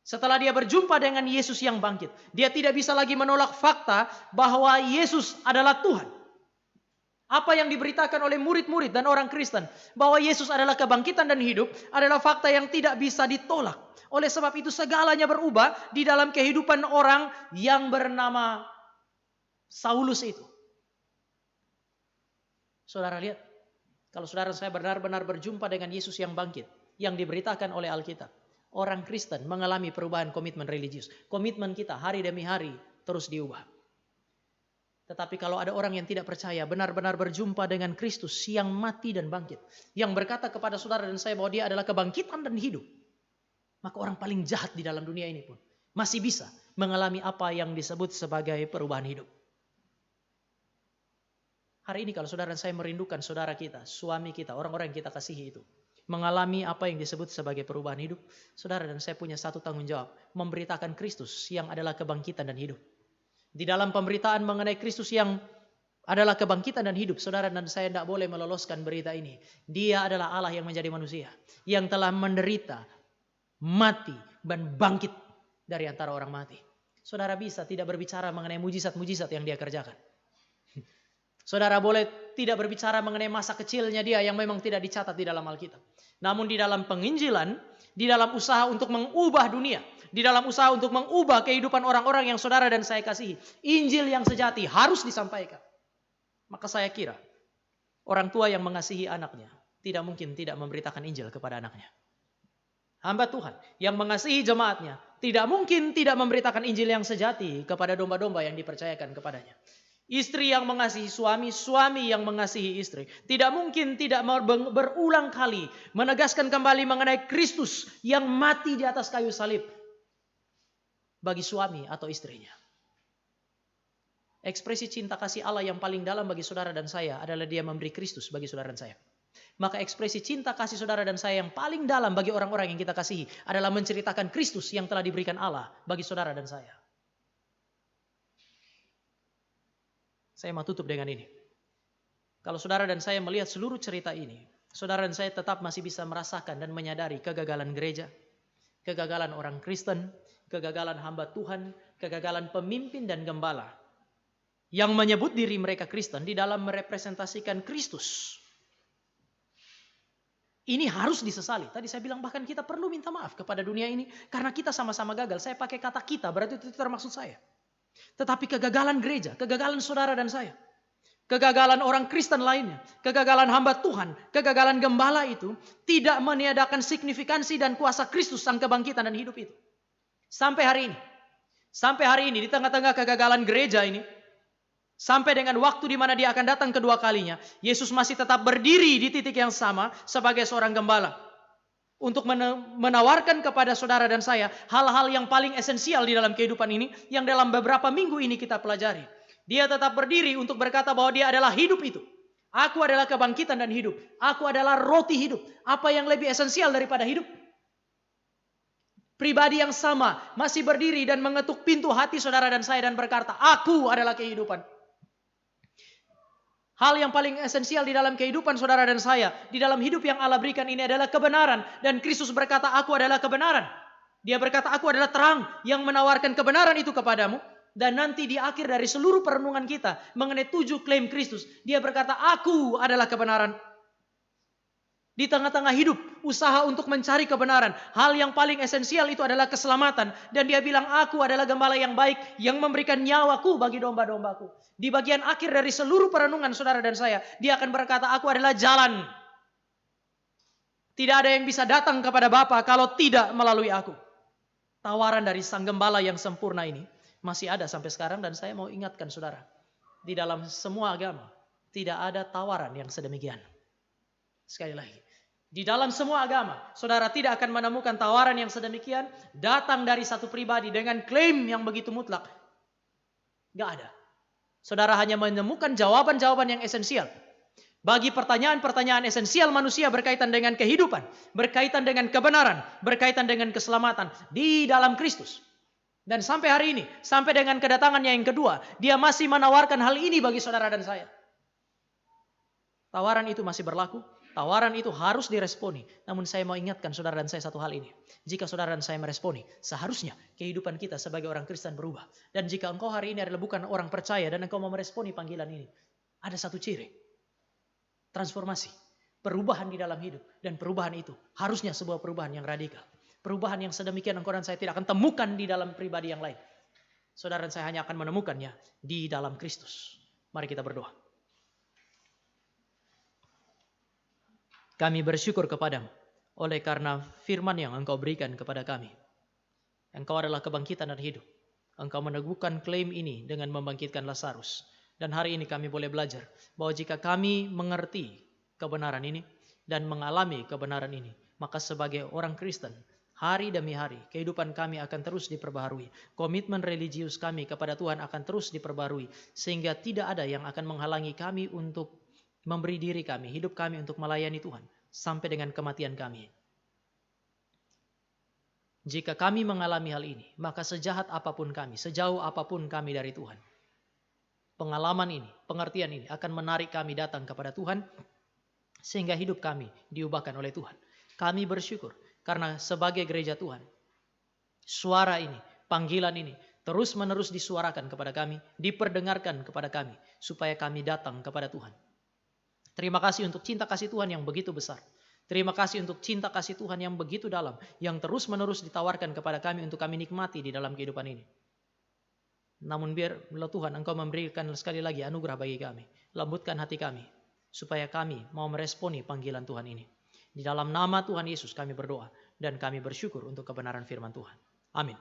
Setelah dia berjumpa dengan Yesus yang bangkit, dia tidak bisa lagi menolak fakta bahwa Yesus adalah Tuhan. Apa yang diberitakan oleh murid-murid dan orang Kristen, bahwa Yesus adalah kebangkitan dan hidup, adalah fakta yang tidak bisa ditolak. Oleh sebab itu segalanya berubah di dalam kehidupan orang yang bernama Saulus itu. Saudara lihat, kalau saudara saya benar-benar berjumpa dengan Yesus yang bangkit, yang diberitakan oleh Alkitab, orang Kristen mengalami perubahan komitmen religius. Komitmen kita hari demi hari terus diubah. Tetapi kalau ada orang yang tidak percaya, benar-benar berjumpa dengan Kristus yang mati dan bangkit, yang berkata kepada saudara dan saya bahwa dia adalah kebangkitan dan hidup, maka orang paling jahat di dalam dunia ini pun masih bisa mengalami apa yang disebut sebagai perubahan hidup. Hari ini kalau saudara dan saya merindukan saudara kita, suami kita, orang-orang yang kita kasihi itu mengalami apa yang disebut sebagai perubahan hidup, saudara dan saya punya satu tanggung jawab, memberitakan Kristus yang adalah kebangkitan dan hidup. Di dalam pemberitaan mengenai Kristus yang adalah kebangkitan dan hidup, saudara dan saya tidak boleh meloloskan berita ini. Dia adalah Allah yang menjadi manusia, yang telah menderita, mati, dan bangkit dari antara orang mati. Saudara bisa tidak berbicara mengenai mujizat-mujizat yang dia kerjakan. Saudara boleh tidak berbicara mengenai masa kecilnya dia yang memang tidak dicatat di dalam Alkitab. Namun di dalam penginjilan, di dalam usaha untuk mengubah dunia, di dalam usaha untuk mengubah kehidupan orang-orang yang saudara dan saya kasihi, Injil yang sejati harus disampaikan. Maka saya kira orang tua yang mengasihi anaknya tidak mungkin tidak memberitakan Injil kepada anaknya. Hamba Tuhan yang mengasihi jemaatnya tidak mungkin tidak memberitakan Injil yang sejati kepada domba-domba yang dipercayakan kepadanya. Istri yang mengasihi suami, suami yang mengasihi istri. Tidak mungkin tidak berulang kali menegaskan kembali mengenai Kristus yang mati di atas kayu salib bagi suami atau istrinya. Ekspresi cinta kasih Allah yang paling dalam bagi saudara dan saya adalah dia memberi Kristus bagi saudara dan saya. Maka ekspresi cinta kasih saudara dan saya yang paling dalam bagi orang-orang yang kita kasihi adalah menceritakan Kristus yang telah diberikan Allah bagi saudara dan saya. Saya mau tutup dengan ini. Kalau saudara dan saya melihat seluruh cerita ini, saudara dan saya tetap masih bisa merasakan dan menyadari kegagalan gereja, kegagalan orang Kristen, kegagalan hamba Tuhan, kegagalan pemimpin dan gembala yang menyebut diri mereka Kristen di dalam merepresentasikan Kristus. Ini harus disesali. Tadi saya bilang bahkan kita perlu minta maaf kepada dunia ini karena kita sama-sama gagal. Saya pakai kata kita, berarti itu termaksud saya. Tetapi kegagalan gereja, kegagalan saudara dan saya, kegagalan orang Kristen lainnya, kegagalan hamba Tuhan, kegagalan gembala itu tidak meniadakan signifikansi dan kuasa Kristus sang kebangkitan dan hidup itu. Sampai hari ini di tengah-tengah kegagalan gereja ini, sampai dengan waktu di mana dia akan datang kedua kalinya, Yesus masih tetap berdiri di titik yang sama sebagai seorang gembala. Untuk menawarkan kepada saudara dan saya hal-hal yang paling esensial di dalam kehidupan ini yang dalam beberapa minggu ini kita pelajari. Dia tetap berdiri untuk berkata bahwa dia adalah hidup itu. Aku adalah kebangkitan dan hidup. Aku adalah roti hidup. Apa yang lebih esensial daripada hidup? Pribadi yang sama masih berdiri dan mengetuk pintu hati saudara dan saya dan berkata, aku adalah kehidupan. Hal yang paling esensial di dalam kehidupan saudara dan saya, di dalam hidup yang Allah berikan ini adalah kebenaran. Dan Kristus berkata, aku adalah kebenaran. Dia berkata, aku adalah terang yang menawarkan kebenaran itu kepadamu. Dan nanti di akhir dari seluruh perenungan kita mengenai 7 klaim Kristus, dia berkata, aku adalah kebenaran. Di tengah-tengah hidup, usaha untuk mencari kebenaran, hal yang paling esensial itu adalah keselamatan. Dan dia bilang, aku adalah gembala yang baik yang memberikan nyawaku bagi domba-dombaku. Di bagian akhir dari seluruh perenungan saudara dan saya, dia akan berkata, aku adalah jalan. Tidak ada yang bisa datang kepada Bapa kalau tidak melalui aku. Tawaran dari sang gembala yang sempurna ini masih ada sampai sekarang, dan saya mau ingatkan saudara, di dalam semua agama tidak ada tawaran yang sedemikian. Sekali lagi, di dalam semua agama saudara tidak akan menemukan tawaran yang sedemikian datang dari satu pribadi dengan klaim yang begitu mutlak. Gak ada. Saudara hanya menemukan jawaban-jawaban yang esensial bagi pertanyaan-pertanyaan esensial manusia berkaitan dengan kehidupan, berkaitan dengan kebenaran, berkaitan dengan keselamatan di dalam Kristus. Dan sampai hari ini, sampai dengan kedatangannya yang kedua, dia masih menawarkan hal ini bagi saudara dan saya. Tawaran itu masih berlaku, tawaran itu harus diresponi. Namun saya mau ingatkan saudara dan saya satu hal ini. Jika saudara dan saya meresponi, seharusnya kehidupan kita sebagai orang Kristen berubah. Dan jika engkau hari ini adalah bukan orang percaya dan engkau mau meresponi panggilan ini, ada satu ciri. Transformasi, perubahan di dalam hidup. Dan perubahan itu harusnya sebuah perubahan yang radikal. Perubahan yang sedemikian engkau dan saya tidak akan temukan di dalam pribadi yang lain. Saudara dan saya hanya akan menemukannya di dalam Kristus. Mari kita berdoa. Kami bersyukur kepadamu oleh karena firman yang engkau berikan kepada kami. Engkau adalah kebangkitan dan hidup. Engkau meneguhkan klaim ini dengan membangkitkan Lazarus. Dan hari ini kami boleh belajar bahwa jika kami mengerti kebenaran ini dan mengalami kebenaran ini, maka sebagai orang Kristen, hari demi hari kehidupan kami akan terus diperbaharui. Komitmen religius kami kepada Tuhan akan terus diperbaharui. Sehingga tidak ada yang akan menghalangi kami untuk memberi diri kami, hidup kami untuk melayani Tuhan sampai dengan kematian kami. Jika kami mengalami hal ini, maka sejahat apapun kami, sejauh apapun kami dari Tuhan, pengalaman ini, pengertian ini akan menarik kami datang kepada Tuhan sehingga hidup kami diubahkan oleh Tuhan. Kami bersyukur karena sebagai gereja Tuhan, suara ini, panggilan ini terus-menerus disuarakan kepada kami, diperdengarkan kepada kami supaya kami datang kepada Tuhan. Terima kasih untuk cinta kasih Tuhan yang begitu besar. Terima kasih untuk cinta kasih Tuhan yang begitu dalam, yang terus-menerus ditawarkan kepada kami untuk kami nikmati di dalam kehidupan ini. Namun biarlah Tuhan Engkau memberikan sekali lagi anugerah bagi kami. Lembutkan hati kami, supaya kami mau meresponi panggilan Tuhan ini. Di dalam nama Tuhan Yesus kami berdoa, dan kami bersyukur untuk kebenaran firman Tuhan. Amin.